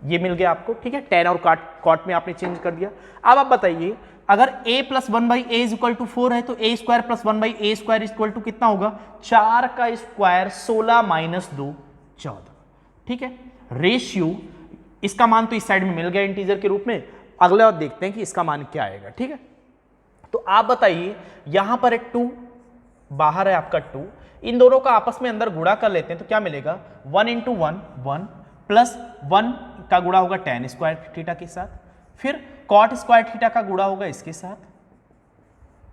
A: ये मिल गया आपको, ठीक है। tan और कॉट में आपने चेंज कर दिया। अब आप बताइए, अगर a plus 1/a is equal to 4 है तो a square plus 1/a square is equal to कितना होगा 4 का स्क्वायर 16 माइनस 2 14, ठीक है। रेशियो इसका मान तो इस साइड में मिल गया इंटीजर के रूप में, अगले बार देखते हैं कि इसका मान क्या आएगा, ठीक है। तो आप बताइए, यहां पर एक 2 बाहर है आपका 2, इन दोनों का आपस में अंदर गुणा कर लेते हैं तो क्या मिलेगा 1 इंटू 1 1 प्लस 1 का गुणा होगा tan स्क्वायर थीटा के साथ, फिर कॉट स्क्वायर थीटा का गुणा होगा इसके साथ,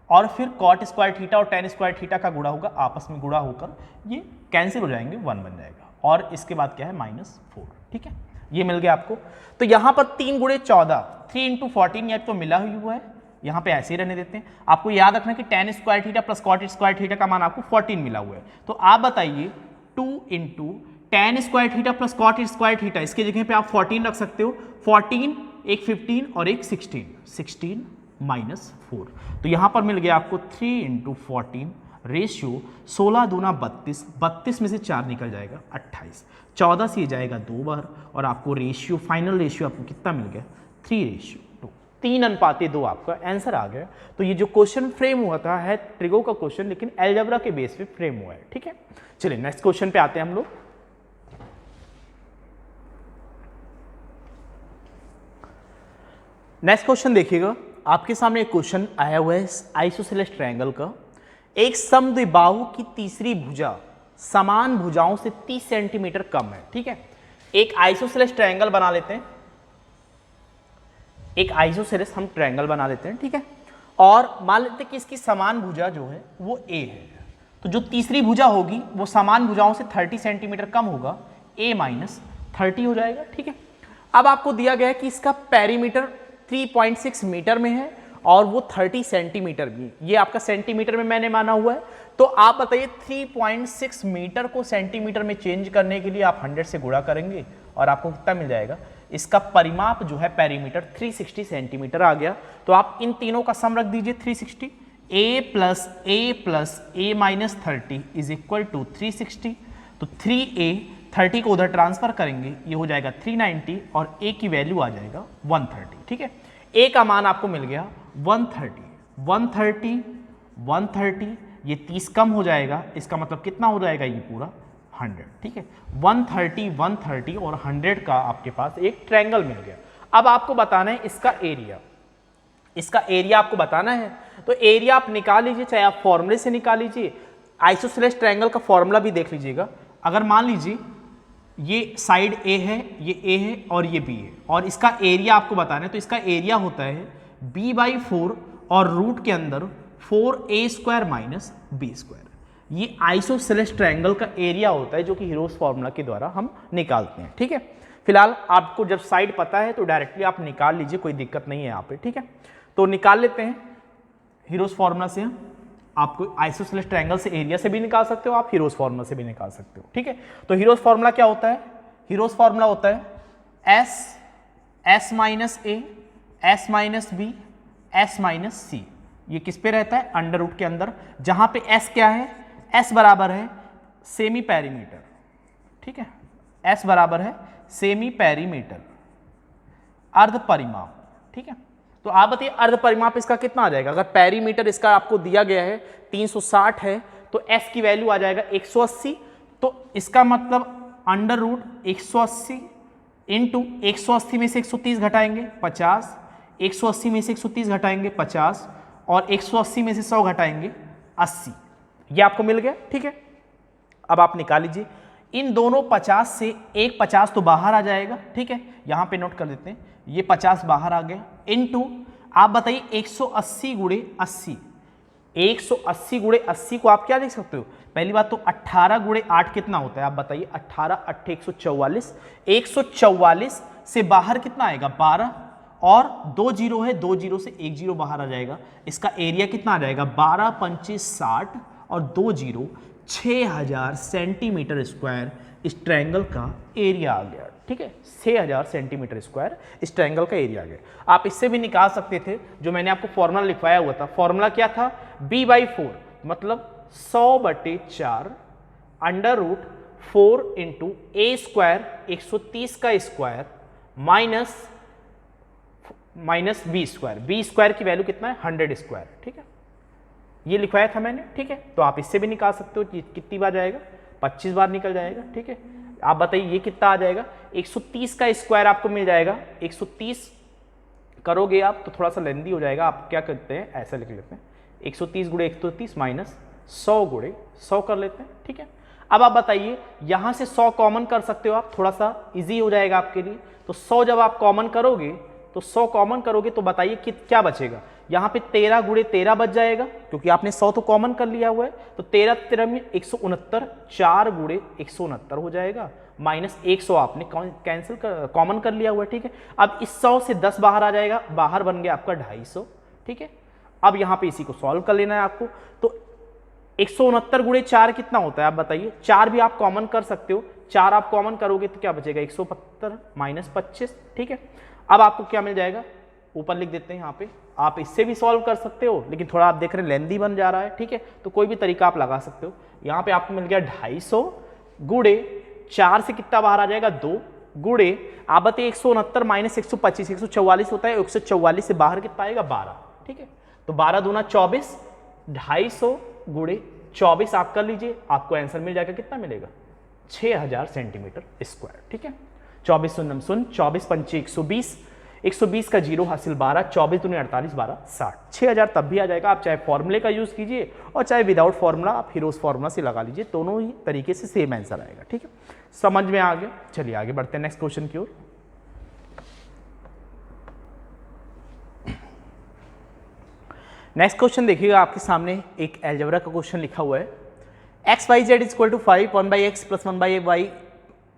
A: और फिर कॉट स्क्वायर थीटा और tan स्क्वायर थीटा का गुणा होगा, आपस में गुणा होकर ये कैंसिल हो जाएंगे, 1 बन जाएगा, और इसके बाद क्या है -4, ठीक है। ये मिल गया आपको। तो यहां पर 3 गुणे 14, 3 इंटू 14 ये तो मिला ही हुआ है, यहां पे ऐसे ही रहने देते हैं। आपको याद रखना कि tan square theta plus cot square theta का मान आपको 14 मिला हुआ है। तो आप बताइए 2 into tan square theta plus cot square theta, इसके जगह पे आप 14 रख सकते हो, 14 एक 15 और एक 16, 16 माइनस 4। तो यहां पर मिल गया आपको 3 इंटू 14 रेशियो 16 दूना 32, 32 में से 4 निकल जाएगा 28, 14 से जाएगा 2 बार, और आपको रेशियो फाइनल रेशियो आपको कितना मिल गया 3:2, 3:2 आपका आंसर आ गया। तो ये जो क्वेश्चन फ्रेम हुआ था है ट्रिगो का क्वेश्चन, लेकिन अलजेब्रा के बेस पे फ्रेम हुआ है, ठीक है। चलिए नेक्स्ट क्वेश्चन पे आते हैं हम लोग। नेक्स्ट क्वेश्चन देखिएगा, आपके सामने एक क्वेश्चन आया हुआ है आइसोसेलेस ट्रायंगल का। एक समद्विबाहु की तीसरी भुजा समान भुजाओं से 30 सेंटीमीटर कम है, ठीक है। एक आइसोसेलेस ट्रायंगल बना लेते हैं, एक आइसोसेलेस हम ट्रायंगल बना लेते हैं, ठीक है। और मान लेते हैं कि इसकी समान भुजा जो है वो a है, तो जो तीसरी भुजा होगी वो समान भुजाओं से 30 सेंटीमीटर कम होगा, a माइनस 30 हो जाएगा, ठीक है। अब आपको दिया गया है कि इसका पेरीमीटर 3.6 मीटर में है और वो 30 सेंटीमीटर भी, ये आपका सेंटीमीटर में मैंने माना हुआ है। तो आप बताइए 3.6 मीटर को सेंटीमीटर में चेंज करने के लिए आप 100 से गुणा करेंगे और आपको कितना मिल जाएगा, इसका परिमाप जो है पेरीमीटर 360 सेंटीमीटर आ गया। तो आप इन तीनों का सम रख दीजिए 360, a plus a minus 30 is equal to 360। तो 3a 30 को उधर ट्रांसफर करेंगे, ये हो जाएगा 390 और a की वैल्यू आ जाएगा 130। ठीक है, a का मान आपको मिल गया 130, ये 30 कम हो जाएगा, इसका मतलब कितना हो जाएगा, ये पूरा 100। ठीक है, 130 और 100 का आपके पास एक ट्रायंगल मिल गया। अब आपको बताना है इसका एरिया, इसका एरिया आपको बताना है। तो एरिया आप निकाल लीजिए, चाहे आप फॉर्मूले से निकाल लीजिए, आइसोसेलेस ट्रायंगल का फॉर्मूला भी देख लीजिएगा। अगर मान लीजिए ये साइड ए है, ये ए है और ये बी है, और इसका एरिया आपको बताना है, तो इसका एरिया होता है b/4 और रूट के अंदर 4a² माइनस b²। ये आइसोसेलेस ट्रायंगल का एरिया होता है जो कि हीरोस फॉर्मूला के द्वारा हम निकालते हैं। ठीक है, फिलहाल आपको जब साइड पता है तो डायरेक्टली आप निकाल लीजिए, कोई दिक्कत नहीं है यहाँ पे। ठीक है, तो निकाल लेते हैं हीरोस फॉर्मूला से। आपको आइसोसेलेस ट्रायंगल से एरिया से भी निकाल सकते हो, आप हीरोस फॉर्मूला से भी निकाल सकते हो। ठीक है, तो हीरोस फॉर्मूला क्या होता है, हीरोस फॉर्मूला होता है s minus a, s minus b, s minus c। ये किस पे रहता है, अंडर रूट के अंदर, जहां पे s क्या है, s बराबर है सेमी पेरीमीटर। ठीक है, s बराबर है सेमी पेरीमीटर, अर्ध परिमाप। ठीक है, तो आप बताइए अर्ध परिमाप इसका कितना आ जाएगा। अगर पेरीमीटर इसका आपको दिया गया है 360 है, तो s की वैल्यू आ जाएगा 180। तो इसका मतलब अंडर रूट 180 इंटू 180 में से 130 घटाएंगे 50, 180 में से 130 घटाएंगे 50 और 180 में से 100 घटाएंगे 80। ये आपको मिल गया। ठीक है, अब आप निकाल लीजिए इन दोनों 50 से एक 50 तो बाहर आ जाएगा। ठीक है, यहां पे नोट कर देते हैं, ये 50 बाहर आ गया, इनटू आप बताइए 180 गुणे 80। 180 गुणे 80 को आप क्या लिख सकते हो, पहली बात तो 18 गुणे 8 कितना होता है, आप बताइए 18 8 144। 144 से बाहर कितना आएगा 12 और 2 जीरो है, 2 जीरो से 1 जीरो बाहर आ जाएगा। इसका एरिया कितना आ जाएगा 12 25 60 और 2 जीरो 6000 सेंटीमीटर स्क्वायर इस ट्रायंगल का एरिया आ गया। ठीक है, 6000 सेंटीमीटर स्क्वायर इस ट्रायंगल का एरिया आ गया। आप इससे भी निकाल सकते थे, जो मैंने आपको फॉर्मूला लिखवाया हुआ था। फॉर्मूला क्या था, b/4 मतलब 100/4 अंडर रूट 4 इंटू a² 130 का स्क्वायर माइनस b² की वैल्यू कितना है 100 स्क्वायर। ठीक है, ये लिखवाया था मैंने। ठीक है, तो आप इससे भी निकाल सकते हो, कितनी बार जाएगा 25 बार निकल जाएगा। ठीक है, आप बताइए ये कितना आ जाएगा, 130 का स्क्वायर आपको मिल जाएगा। 130 करोगे आप तो थोड़ा सा लेंदी हो जाएगा, आप क्या करते हैं ऐसा लिख लेते हैं 130 गुणे 130 माइनस 100 गुणे 100 कर लेते हैं। ठीक है, अब आप बताइए यहां से 100 कॉमन कर सकते हो आप, थोड़ा सा इजी हो जाएगा आपके लिए। तो 100 जब आप कॉमन करोगे तो बताइए कि क्या बचेगा, यहाँ पे 13 गुणे 13 बच जाएगा, क्योंकि आपने 100 तो कॉमन कर लिया हुआ है। तो 13 13 में 169, 4 गुणे 169 हो जाएगा, माइनस 100 आपने कैंसिल कॉमन कर लिया हुआ है। ठीक है, अब इस 100 से 10 बाहर आ जाएगा, बाहर बन गया आपका 250। ठीक है, अब यहाँ पे इसी को सॉल्व कर लेना है आपको। तो 169 गुणे 4 कितना होता है आप बताइए, 4 भी आप कॉमन कर सकते हो, 4 आप कॉमन करोगे तो क्या बचेगा 175 माइनस 25। ठीक है, अब आपको क्या मिल जाएगा, ऊपर लिख देते हैं यहाँ पे। आप इससे भी सॉल्व कर सकते हो, लेकिन थोड़ा आप देख रहे हैं लेंदी बन जा रहा है। ठीक है, तो कोई भी तरीका आप लगा सकते हो। यहाँ पे आपको मिल गया 250 गुणे 4 से कितना बाहर आ जाएगा 2 गुणे आप बताइए 169 माइनस 125 144 होता है, 144 से बाहर कितना आएगा 12। ठीक है, तो 12 दूना 24, 250 गुणे 24 आप कर लीजिए, आपको आंसर मिल जाएगा, कितना मिलेगा 6000 सेंटीमीटर स्क्वायर। ठीक है, 24 शून्य 24 पंचे 120, 120 का जीरो हासिल 12, 24 दूनी 48 12 60, 6000 तब भी आ जाएगा। आप चाहे फॉर्मूले का यूज कीजिए और चाहे विदाउट फॉर्मूला आप हीरोस फॉर्मूला से लगा लीजिए, दोनों ही तरीके से सेम आंसर आएगा। ठीक है, समझ में आ गया। चलिए आगे बढ़ते हैं नेक्स्ट क्वेश्चन की ओर। नेक्स्ट क्वेश्चन देखिएगा, आपके सामने एक अलजेब्रा का क्वेश्चन लिखा हुआ है। x y z is equal to 5 1/x plus 1/y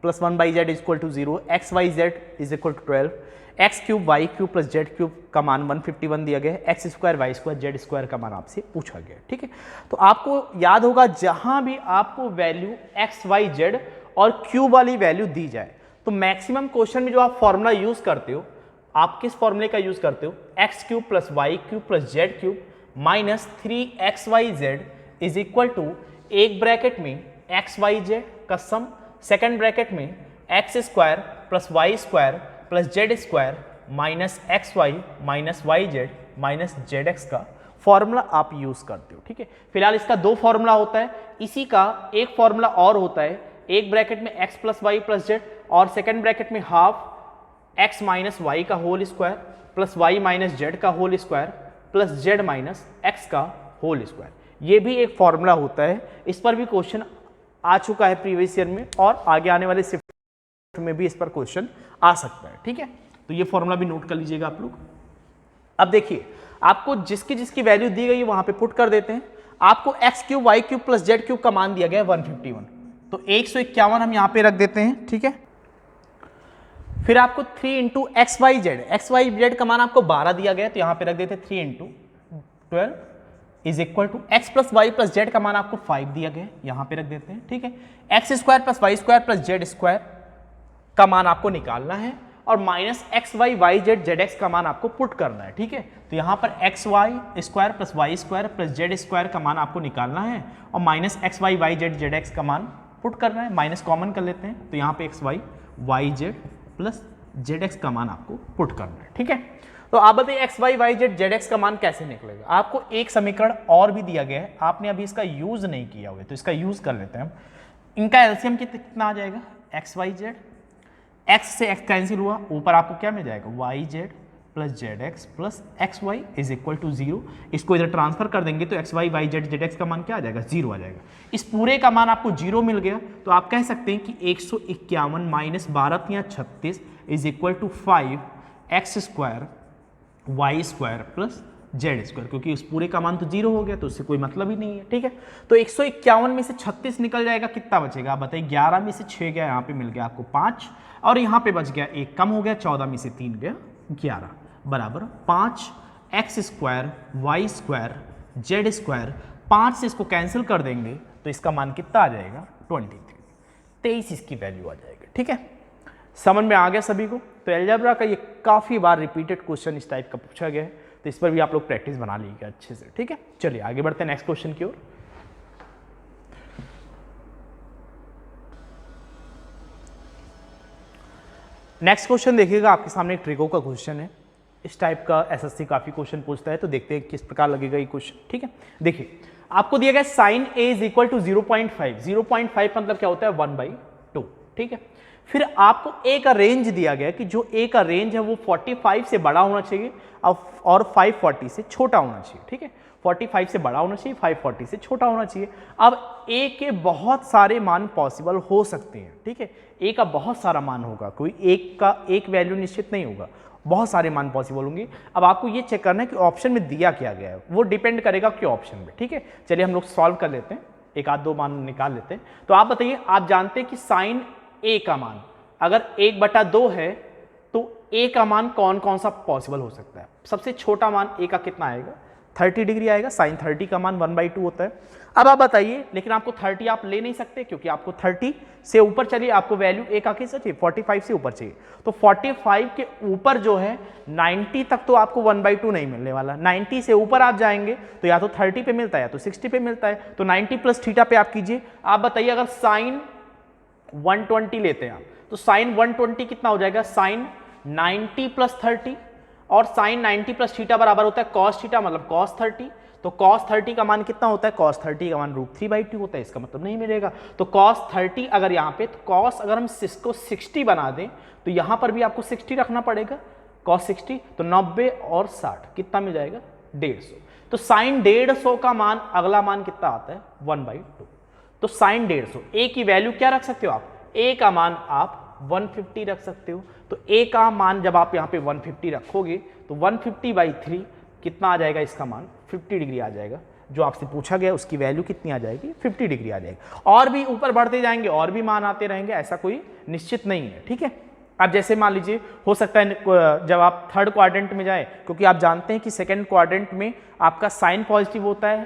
A: plus 1/z is equal to 0, x y z is equal to 12, x cube y cube plus z cube का मान 151 दिया गया है, x square y square z square का मान आपसे पूछा गया है। ठीक है, तो आपको याद होगा जहां भी आपको वैल्यू एक्स वाई जेड और क्यूब वाली वैल्यू दी जाए तो मैक्सिमम क्वेश्चन में जो आप फॉर्मूला यूज करते हो, आप किस फॉर्मूले का यूज करते हो, x cube plus y cube plus z cube minus 3xyz is equal to एक ब्रैकेट में एक्स वाई जेड का सम, सेकेंड ब्रैकेट में x square plus y square plus z square minus x y minus y z minus z x का formula आप use करते हो। ठीक है, फिलहाल इसका दो फॉर्मूला होता है, इसी का एक फॉर्मूला और होता है, एक ब्रैकेट में x plus y plus z और सेकेंड ब्रैकेट में हाफ एक्स माइनस वाई का whole square plus y minus z का whole square plus z minus x का होल स्क्वायर। ये भी एक फॉर्मूला होता है, इस पर भी क्वेश्चन आ चुका है प्रीवियस ईयर में और आगे आने वाले शिफ्ट में भी इस पर क्वेश्चन आ सकता है। ठीक है, तो ये फॉर्मूला भी नोट कर लीजिएगा आप लोग। अब देखिए, आपको जिसकी जिसकी वैल्यू दी गई है वहां पे पुट कर देते हैं। आपको x cube y cube plus z cube का मान दिया गया है 151, तो 151 हम यहां पे रख देते हैं। ठीक है, फिर आपको 3 इंटू एक्स वाई जेड का मान आपको 12 दिया गया है, तो यहां पे रख देते हैं 3 into 12 is equal to x plus y plus z का मान आपको 5 दिया गया है, यहां पे रख देते हैं। ठीक है, x square plus y square plus z square का मान आपको निकालना है और minus x y y z z x का मान आपको पुट करना है। ठीक है, तो यहां पर x y square plus y square plus z square का मान आपको निकालना है और minus x y y z z x का मान पुट करना है, माइनस कॉमन कर लेते हैं, तो यहाँ पे x y y z plus z x का मान आपको पुट करना है। ठीक है, तो आप बताइए x y y z z x का मान कैसे निकलेगा। आपको एक समीकरण और भी दिया गया है, आपने अभी इसका यूज नहीं किया हुआ है, तो इसका यूज कर लेते हैं हम। इनका एलसीएम कितना आ जाएगा, एक्स वाई जेड, एक्स से एक्स कैंसिल हुआ, ऊपर आपको क्या मिल जाएगा, y z plus z x plus x y is equal to 0। इसको इधर ट्रांसफर कर देंगे तो x y y z z x का मान क्या आ जाएगा, 0 आ जाएगा। इस पूरे का मान आपको 0 मिल गया, तो आप कह सकते हैं कि 151 माइनस 12 या 36 is equal to 5 x square y square plus z square, क्योंकि उस पूरे का मान तो 0 हो गया, तो उससे कोई मतलब ही नहीं है। ठीक है, तो 151 में से 36 निकल जाएगा, कितना बचेगा आप बताइए। 11 में से 6 गया, यहाँ पे मिल गया आपको 5 और यहाँ पे बच गया 1 कम हो गया, 14 में से 3 गया 11 बराबर 5 x square y square z square. 5 से इसको कैंसिल कर देंगे तो इसका मान कितना आ जाएगा, 23 इसकी वैल्यू आ जाएगी। ठीक है, समझ में आ गया सभी को। तो अलजेब्रा का ये काफ़ी बार रिपीटेड क्वेश्चन इस टाइप का पूछा गया है, तो इस पर भी आप लोग प्रैक्टिस बना लीजिएगा अच्छे से। ठीक है, चलिए आगे बढ़ते हैं नेक्स्ट क्वेश्चन की ओर। नेक्स्ट क्वेश्चन देखिएगा, आपके सामने एक ट्रिको का क्वेश्चन है। इस टाइप का एसएससी काफी क्वेश्चन पूछता है, तो देखते हैं किस प्रकार लगेगा ये क्वेश्चन। ठीक है, देखिए आपको दिया गया sine A is equal to 0.5। 0.5 मतलब क्या होता है, 1/2। ठीक है, फिर आपको ए का रेंज दिया गया कि जो ए का रेंज है वो 45 से बड़ा होना चाहिए और 540 से छोटा होना चाहिए। ठीक है, 45 से बड़ा होना चाहिए, 540 से छोटा होना चाहिए। अब ए के बहुत सारे मान पॉसिबल हो सकते हैं। ठीक है, ए का बहुत सारा मान होगा, कोई एक का एक वैल्यू निश्चित नहीं होगा, बहुत सारे मान पॉसिबल होंगे। अब आपको ये चेक करना है कि ऑप्शन में दिया क्या गया है, वो डिपेंड करेगा कि ऑप्शन में। ठीक है, चलिए हम लोग सॉल्व कर लेते हैं, एक आध दो मान निकाल लेते हैं। तो आप बताइए, आप जानते हैं कि साइन ए का मान अगर 1/2 है तो ए का मान कौन कौन सा पॉसिबल हो सकता है। सबसे छोटा मान ए का कितना आएगा, 30 डिग्री आएगा। साइन 30 का मान 1/2 होता है। अब आप बताइए, लेकिन आपको 30 आप ले नहीं सकते क्योंकि आपको 30 से ऊपर चाहिए, आपको वैल्यू ए का कितना चाहिए, 45 से ऊपर चाहिए। तो 45 के ऊपर जो है 90 तक तो आपको 1/2 नहीं मिलने वाला। 90 से ऊपर आप जाएंगे तो या तो 30 पे मिलता है या तो 60 पे मिलता है। तो 90 प्लस थीटा पे आप कीजिए। आप बताइए, अगर साइन 120 लेते हैं आप, तो साइन 120 कितना हो जाएगा, साइन 90 प्लस 30 और साइन 90 प्लस थीटा बराबर होता है कॉस थीटा, मतलब कॉस 30। तो कॉस 30 का मान कितना होता है, कॉस 30 का मान √3/2 होता है, इसका मतलब नहीं मिलेगा। तो कॉस 30 अगर यहाँ पे, तो कॉस अगर हम इसको 60 बना दें तो यहाँ पर भी आपको 60 रखना पड़ेगा, कॉस 60। तो 90 और 60 कितना मिल जाएगा, 150। तो साइन 150 का मान, अगला मान कितना आता है, 1/2। तो साइन 150, ए की वैल्यू क्या रख सकते हो आप, ए का मान आप 150 रख सकते हो। तो ए का मान जब आप यहाँ पे 150 रखोगे तो 150/3 कितना आ जाएगा, इसका मान 50 डिग्री आ जाएगा। जो आपसे पूछा गया उसकी वैल्यू कितनी आ जाएगी, 50 डिग्री आ जाएगी। और भी ऊपर बढ़ते जाएंगे और भी मान आते रहेंगे, ऐसा कोई निश्चित नहीं है, ठीक है। अब जैसे मान लीजिए हो सकता है जब आप थर्ड क्वाड्रेंट में जाए, क्योंकि आप जानते हैं कि सेकंड क्वाड्रेंट में आपका साइन पॉजिटिव होता है,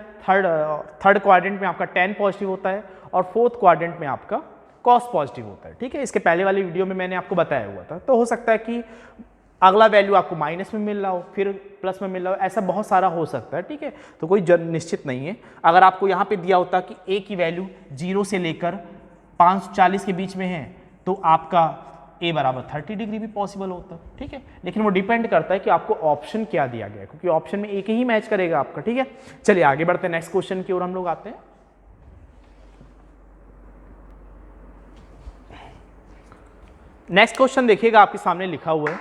A: थर्ड क्वाड्रेंट में आपका टेन पॉजिटिव होता है और फोर्थ क्वाड्रेंट में आपका कॉस पॉजिटिव होता है, ठीक है। इसके पहले वाली वीडियो में मैंने आपको बताया हुआ था। तो हो सकता है कि अगला वैल्यू आपको माइनस में मिल रहा हो, फिर प्लस में मिल रहा हो, ऐसा बहुत सारा हो सकता है, ठीक है। तो कोई निश्चित नहीं है। अगर आपको यहाँ पे दिया होता कि ए की वैल्यू 0 से लेकर 540 के बीच में है तो आपका ए बराबर 30 डिग्री भी पॉसिबल होता है, ठीक है। लेकिन वो डिपेंड करता है कि आपको ऑप्शन क्या दिया गया है, क्योंकि ऑप्शन में एक ही मैच करेगा आपका, ठीक है। चलिए आगे बढ़ते हैं, नेक्स्ट क्वेश्चन की ओर हम लोग आते हैं। नेक्स्ट क्वेश्चन देखिएगा, आपके सामने लिखा हुआ है,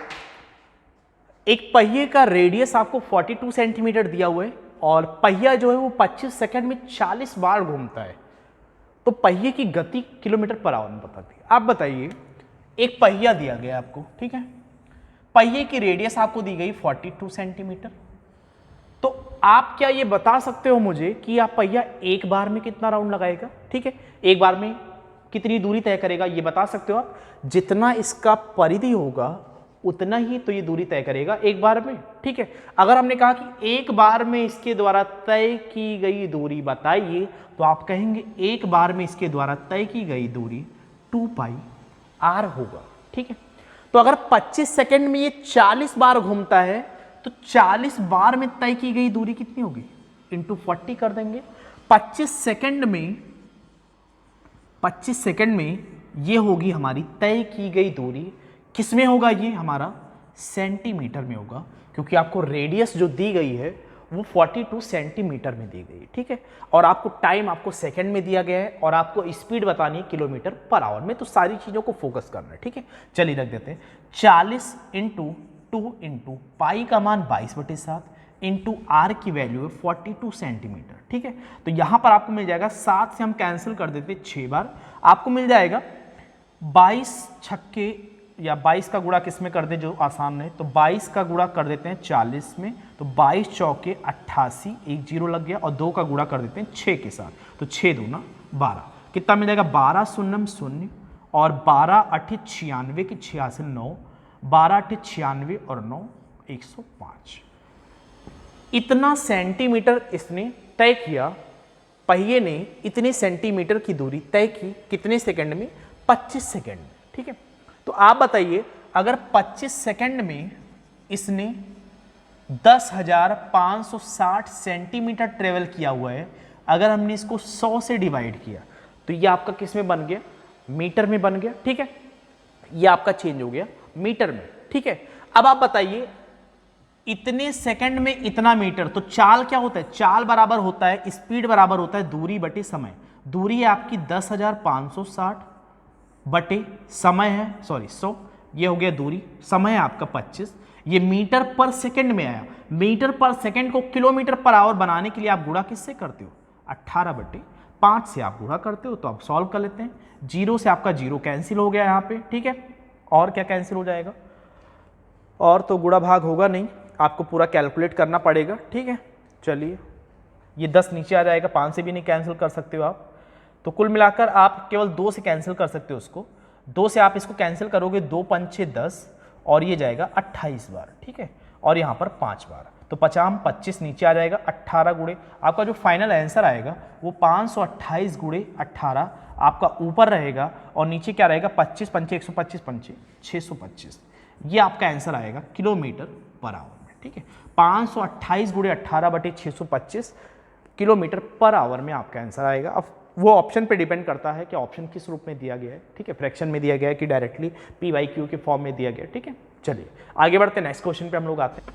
A: एक पहिए का रेडियस आपको 42 सेंटीमीटर दिया हुआ है और पहिया जो है वो 25 सेकंड में 40 बार घूमता है, तो पहिए की गति किलोमीटर पर आवर में बताती है। आप बताइए, एक पहिया दिया गया आपको, ठीक है, पहिए की रेडियस आपको दी गई 42 सेंटीमीटर, तो आप क्या ये बता सकते हो मुझे कि आप पहिया एक बार में कितना राउंड लगाएगा, ठीक है, एक बार में कितनी दूरी तय करेगा, ये बता सकते हो आप। जितना इसका परिधि होगा उतना ही तो ये दूरी तय करेगा एक बार में, ठीक है। अगर हमने कहा कि एक बार में इसके द्वारा तय की गई दूरी बताइए, तो आप कहेंगे एक बार में इसके द्वारा तय की गई दूरी 2 पाई आर होगा, ठीक है। तो अगर 25 सेकंड में ये 40 बार घूमता है तो 40 बार में तय की गई दूरी कितनी होगी, इंटू 40 कर देंगे। 25 सेकंड में ये होगी हमारी तय की गई दूरी। किस में होगा ये हमारा, सेंटीमीटर में होगा, क्योंकि आपको रेडियस जो दी गई है वो 42 सेंटीमीटर में दी गई, ठीक है। और आपको टाइम आपको सेकंड में दिया गया है और आपको स्पीड बतानी है किलोमीटर पर आवर में, तो सारी चीज़ों को फोकस करना है, ठीक है। चलिए रख देते हैं 40 इंटू 2 इंटू पाई का मान 22/7 इंटू आर की वैल्यू है 42 सेंटीमीटर, ठीक है। तो यहाँ पर आपको मिल जाएगा, 7 से हम कैंसिल कर देते 6 बार, आपको मिल जाएगा 22 छक्के या 22 का गुणा किस में कर दे जो आसान है, तो 22 का गुणा कर देते हैं 40 में, तो 22 चौके 88, एक जीरो लग गया, और 2 का गुणा कर देते हैं 6 के साथ, तो 6 दूना 12, कितना मिल जाएगा 12 शून्यम 0 और 12 8 96 की 86 9, 12 8 96 और 9 105। इतना सेंटीमीटर इसने तय किया, पहिए ने इतने सेंटीमीटर की दूरी तय की कितने सेकंड में, 25 सेकंड में, ठीक है। तो आप बताइए, अगर 25 सेकंड में इसने 10,560 सेंटीमीटर ट्रेवल किया हुआ है, अगर हमने इसको 100 से डिवाइड किया तो ये आपका किस में बन गया, मीटर में बन गया, ठीक है। ये आपका चेंज हो गया मीटर में, ठीक है। अब आप बताइए, इतने सेकंड में इतना मीटर, तो चाल क्या होता है, चाल बराबर होता है, स्पीड बराबर होता है दूरी बटे समय। दूरी है आपकी 10,560 बटे समय है, सॉरी 100, ये हो गया दूरी, समय है आपका 25, ये मीटर पर सेकंड में आया। मीटर पर सेकंड को किलोमीटर पर आवर बनाने के लिए आप गुणा किससे करते हो, 18/5 से आप गुणा करते हो। तो आप सॉल्व कर लेते हैं, 0 से आपका 0 कैंसिल हो गया यहाँ पे, ठीक है। और क्या कैंसिल हो जाएगा, और तो गुणा भाग होगा नहीं, आपको पूरा कैलकुलेट करना पड़ेगा, ठीक है। चलिए, ये 10 नीचे आ जाएगा, 5 से भी नहीं कैंसिल कर सकते हो आप, तो कुल मिलाकर आप केवल 2 से कैंसिल कर सकते हो उसको। 2 से आप इसको कैंसिल करोगे, 2 पंचे 10 और ये जाएगा 28 बार, ठीक है, और यहाँ पर 5 बार, तो 50 25 नीचे आ जाएगा, 18 गुणे आपका जो फाइनल आंसर आएगा वो 528 गुणे 18 आपका ऊपर रहेगा, और नीचे क्या रहेगा, 25 पंचे 125 पंचे 625, ये आपका आंसर आएगा किलोमीटर पर आवर में, ठीक है। 528 गुणे 18 बटे 625 किलोमीटर पर आवर में आपका आंसर आएगा। अब वो ऑप्शन पे डिपेंड करता है कि ऑप्शन किस रूप में दिया गया है, ठीक है, फ्रैक्शन में दिया गया है कि डायरेक्टली P/Q के फॉर्म में दिया गया है, ठीक है। चलिए आगे बढ़ते हैं, नेक्स्ट क्वेश्चन पे हम लोग आते हैं।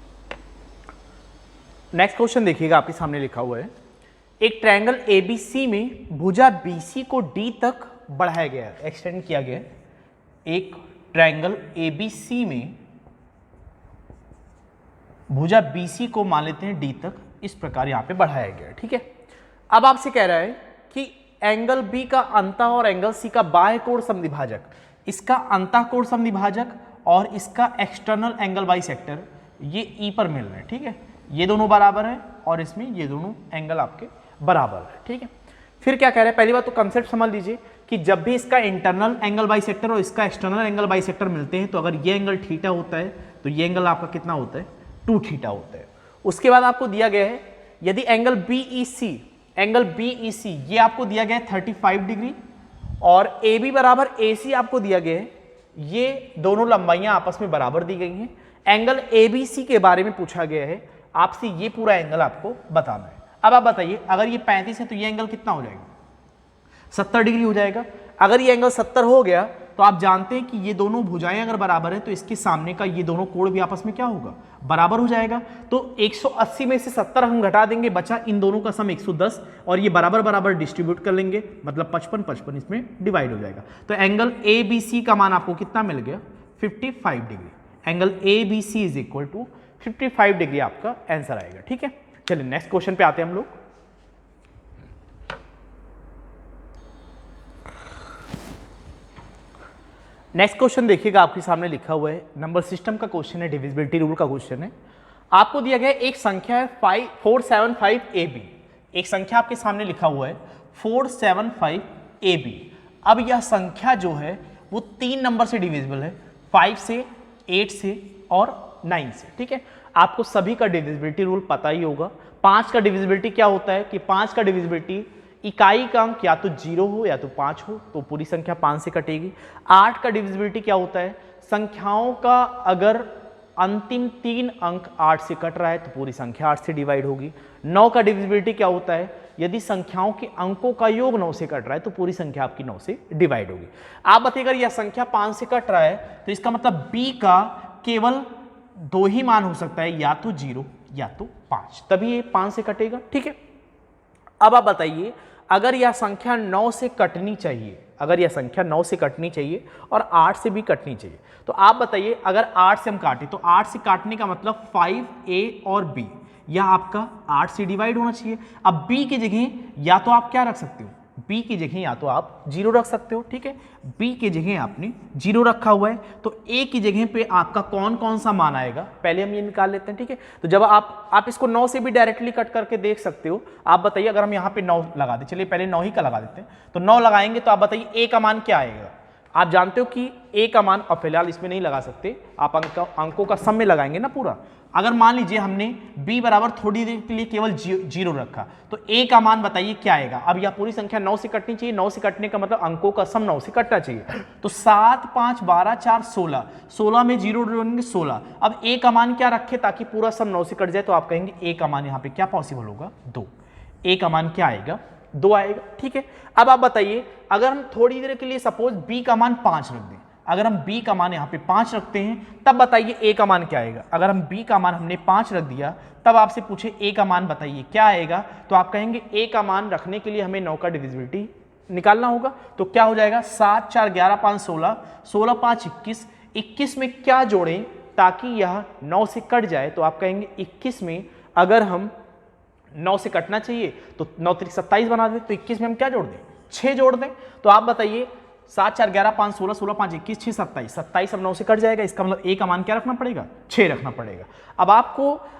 A: नेक्स्ट क्वेश्चन देखिएगा, आपके सामने लिखा हुआ है, एक ट्रायंगल ABC में भुजा BC को D तक बढ़ाया गया है, एक्सटेंड किया गया है। एक ट्रायंगल ABC में भुजा BC को मान लेते हैं D तक, इस प्रकार यहाँ पे बढ़ाया गया है, ठीक है। अब आपसे कह रहा है कि एंगल B का अंतः और एंगल C का बाह्य कोण समद्विभाजक, इसका अंतः कोण समद्विभाजक और इसका एक्सटर्नल एंगल बाइसेक्टर ये E पर मिल रहे हैं, ठीक है। ये दोनों बराबर है और इसमें ये दोनों एंगल आपके बराबर है, ठीक है। फिर क्या कह रहे हैं, पहली बात तो कंसेप्ट समझ लीजिए कि जब भी इसका इंटरनल एंगल बाइसेक्टर और इसका एक्सटर्नल एंगल बाइसेक्टर मिलते हैं तो अगर ये एंगल थीटा होता है तो ये एंगल आपका कितना होता है, 2 थीटा होता है। उसके बाद आपको दिया गया है यदि एंगल BEC ये आपको दिया गया है 35 डिग्री और AB बराबर AC आपको दिया गया है, ये दोनों लंबाइयां आपस में बराबर दी गई हैं। एंगल ABC के बारे में पूछा गया है, आपसे ये पूरा एंगल आपको बताना है। अब आप बताइए अगर ये 35 है तो ये एंगल कितना हो जाएगा, 70 डिग्री हो जाएगा। अगर ये एंगल 70 हो गया तो आप जानते हैं कि ये दोनों भुजाएं अगर बराबर है तो इसके सामने का ये दोनों कोण भी आपस में क्या होगा, बराबर हो जाएगा। तो 180 में से 70 हम घटा देंगे, बचा इन दोनों का सम 110 और ये बराबर बराबर डिस्ट्रीब्यूट कर लेंगे, मतलब 55 इसमें डिवाइड हो जाएगा। तो एंगल ABC का मान आपको कितना मिल गया, 55 degree. Angle ABC is equal to 55 degree आपका आंसर आएगा, ठीक है। चलिए नेक्स्ट क्वेश्चन पे आते हैं हम लोग। नेक्स्ट क्वेश्चन देखिएगा, आपके सामने लिखा हुआ है, नंबर सिस्टम का क्वेश्चन है, डिविजिबिलिटी रूल का क्वेश्चन है। आपको दिया गया है एक संख्या है 475 AB, एक संख्या आपके सामने लिखा हुआ है 475 AB। अब यह संख्या जो है वो 3 नंबर से डिविजिबल है, 5 से, 8 से और 9 से, ठीक है। आपको सभी का डिविजिबिलिटी रूल पता ही होगा। 5 का डिविजिबिलिटी क्या होता है कि 5 का डिविजिबिलिटी इकाई का अंक या तो 0 हो या तो 5 हो तो पूरी संख्या 5 से कटेगी। 8 का डिविजिबिलिटी क्या होता है, संख्याओं का अगर अंतिम 3 अंक 8 से कट रहा है तो पूरी संख्या 8 से डिवाइड होगी। 9 का डिविजिबिलिटी क्या होता है, यदि संख्याओं के अंकों का योग 9 से कट रहा है तो पूरी संख्या आपकी 9 से डिवाइड होगी। आप बताइए अगर यह संख्या 5 से कट रहा है तो इसका मतलब B का केवल 2 ही मान हो सकता है, या तो 0 या तो 5, तभी ये 5 से कटेगा, ठीक है। अब आप बताइए अगर यह संख्या 9 से कटनी चाहिए, अगर यह संख्या 9 से कटनी चाहिए और 8 से भी कटनी चाहिए, तो आप बताइए अगर 8 से हम काटें तो 8 से काटने का मतलब 5A और B, यह आपका 8 से डिवाइड होना चाहिए। अब B की जगह या तो आप क्या रख सकते हो, B की जगह या तो आप 0 रख सकते हो, ठीक है। B की जगह आपने 0 रखा हुआ है तो A की जगह पे आपका कौन कौन सा मान आएगा, पहले हम ये निकाल लेते हैं, ठीक है। तो जब आप इसको 9 से भी डायरेक्टली कट करके देख सकते हो। आप बताइए अगर हम यहाँ पे 9 लगा दें, चलिए पहले 9 ही का लगा देते हैं, तो 9 लगाएंगे तो आप बताइए A का मान क्या आएगा। आप जानते हो कि A का मान, और फिलहाल इसमें नहीं लगा सकते, आप अंकों का सम में लगाएंगे ना पूरा। अगर मान लीजिए हमने B बराबर थोड़ी देर के लिए केवल 0 रखा तो A का मान बताइए क्या आएगा। अब यह पूरी संख्या 9 से कटनी चाहिए, 9 से कटने का मतलब अंकों का सम 9 से कटना चाहिए। तो 7, 5, 12, 4, 16, 16 में 0 जोड़ेंगे 16। अब A का मान क्या रखे ताकि पूरा सम 9 से कट जाए, तो आप कहेंगे A का मान यहाँ पे क्या पॉसिबल होगा, 2। A का मान क्या आएगा, 2 आएगा, ठीक है। अब आप बताइए अगर हम थोड़ी देर के लिए सपोज B का मान 5 रख दें, अगर हम B का मान यहाँ पे 5 रखते हैं तब बताइए A का मान क्या आएगा। अगर हम B का मान हमने 5 रख दिया तब आपसे पूछे A का मान बताइए क्या आएगा, तो आप कहेंगे A का मान रखने के लिए हमें 9 का डिविजिबिलिटी निकालना होगा। तो क्या हो जाएगा, 7, 4, 11, 5, 16, 16, 5, 21, 21 में क्या जोड़ें ताकि यह 9 से कट जाए, तो आप कहेंगे 21 में अगर हम 9 से कटना चाहिए तो 9 3 27 बना दें, तो 21 में हम क्या जोड़ दें, 6 जोड़ दें। तो आप बताइए 7, 4, 11, 5, 16, 16, 5, 21, 6, 27, 27 अब 9 से कट जाएगा, इसका मतलब A का मान क्या रखना पड़ेगा, 6 रखना पड़ेगा। अब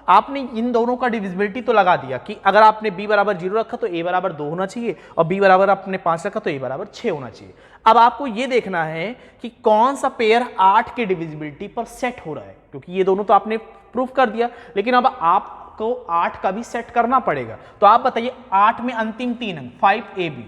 A: आपने इन दोनों का डिविजिबिलिटी तो लगा दिया कि अगर आपने B बराबर 0 रखा तो A बराबर 2 होना चाहिए और B बराबर आपने 5 रखा तो A बराबर 6 होना चाहिए। अब आपको ये देखना है कि कौन सा पेयर 8 के डिविजिबिलिटी पर सेट हो रहा है, क्योंकि ये दोनों तो आपने प्रूफ कर दिया, लेकिन अब आपको 8 का भी सेट करना पड़ेगा। तो आप बताइए 8 में अंतिम 3 अंक 5AB,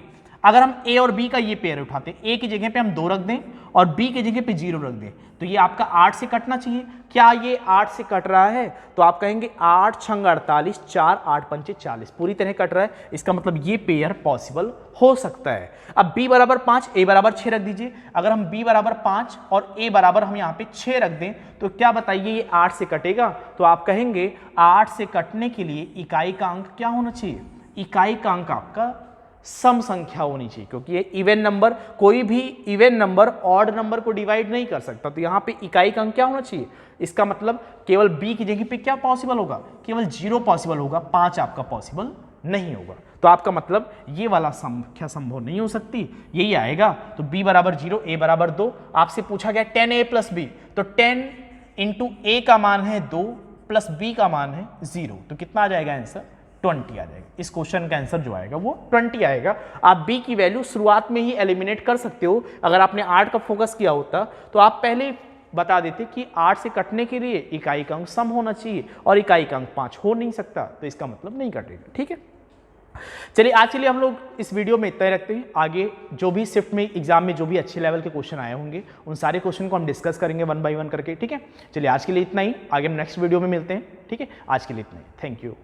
A: अगर हम A और B का ये पेयर उठाते हैं, A की जगह पे हम 2 रख दें और B की जगह पे 0 रख दें, तो ये आपका 8 से कटना चाहिए। क्या ये 8 से कट रहा है, तो आप कहेंगे 8 छंग 48, 4 8 पंचे 40, पूरी तरह कट रहा है, इसका मतलब ये पेयर पॉसिबल हो सकता है। अब B बराबर 5, A बराबर 6 रख दीजिए। अगर हम B बराबर 5 और A बराबर हम यहाँ पे 6 रख दें तो क्या बताइए ये 8 से कटेगा, तो आप कहेंगे 8 से कटने के लिए इकाई का अंक क्या होना चाहिए, इकाई का अंक आपका सम संख्या होनी चाहिए, क्योंकि ये इवन नंबर, कोई भी इवन नंबर ऑड नंबर को डिवाइड नहीं कर सकता। तो यहाँ पे इकाई का अंक क्या होना चाहिए, इसका मतलब केवल B की जगह पे क्या पॉसिबल होगा, केवल 0 पॉसिबल होगा, 5 आपका पॉसिबल नहीं होगा। तो आपका मतलब ये वाला संख्या संभव नहीं हो सकती, यही आएगा। तो B बराबर 0, A बराबर 2। आपसे पूछा गया 10A + B, तो 10 × A का मान है 2 प्लस बी का मान है 0, तो कितना आ जाएगा आंसर 20 आ जाएगा। इस क्वेश्चन का आंसर जो आएगा वो 20 आएगा। आप बी की वैल्यू शुरुआत में ही एलिमिनेट कर सकते हो। अगर आपने 8 का फोकस किया होता तो आप पहले ही बता देते कि 8 से कटने के लिए इकाई का अंक सम होना चाहिए और इकाई का अंक 5 हो नहीं सकता, तो इसका मतलब नहीं कटेगा। ठीक है, चलिए आज के लिए हम लोग इस वीडियो में इतना ही रखते हैं। आगे जो भी शिफ्ट में एग्जाम में जो भी अच्छे लेवल के क्वेश्चन आए होंगे उन सारे क्वेश्चन को हम डिस्कस करेंगे 1 बाय 1 करके। ठीक है, चलिए आज के लिए इतना ही, आगे हम नेक्स्ट वीडियो में मिलते हैं। ठीक है, आज के लिए इतना ही, थैंक यू।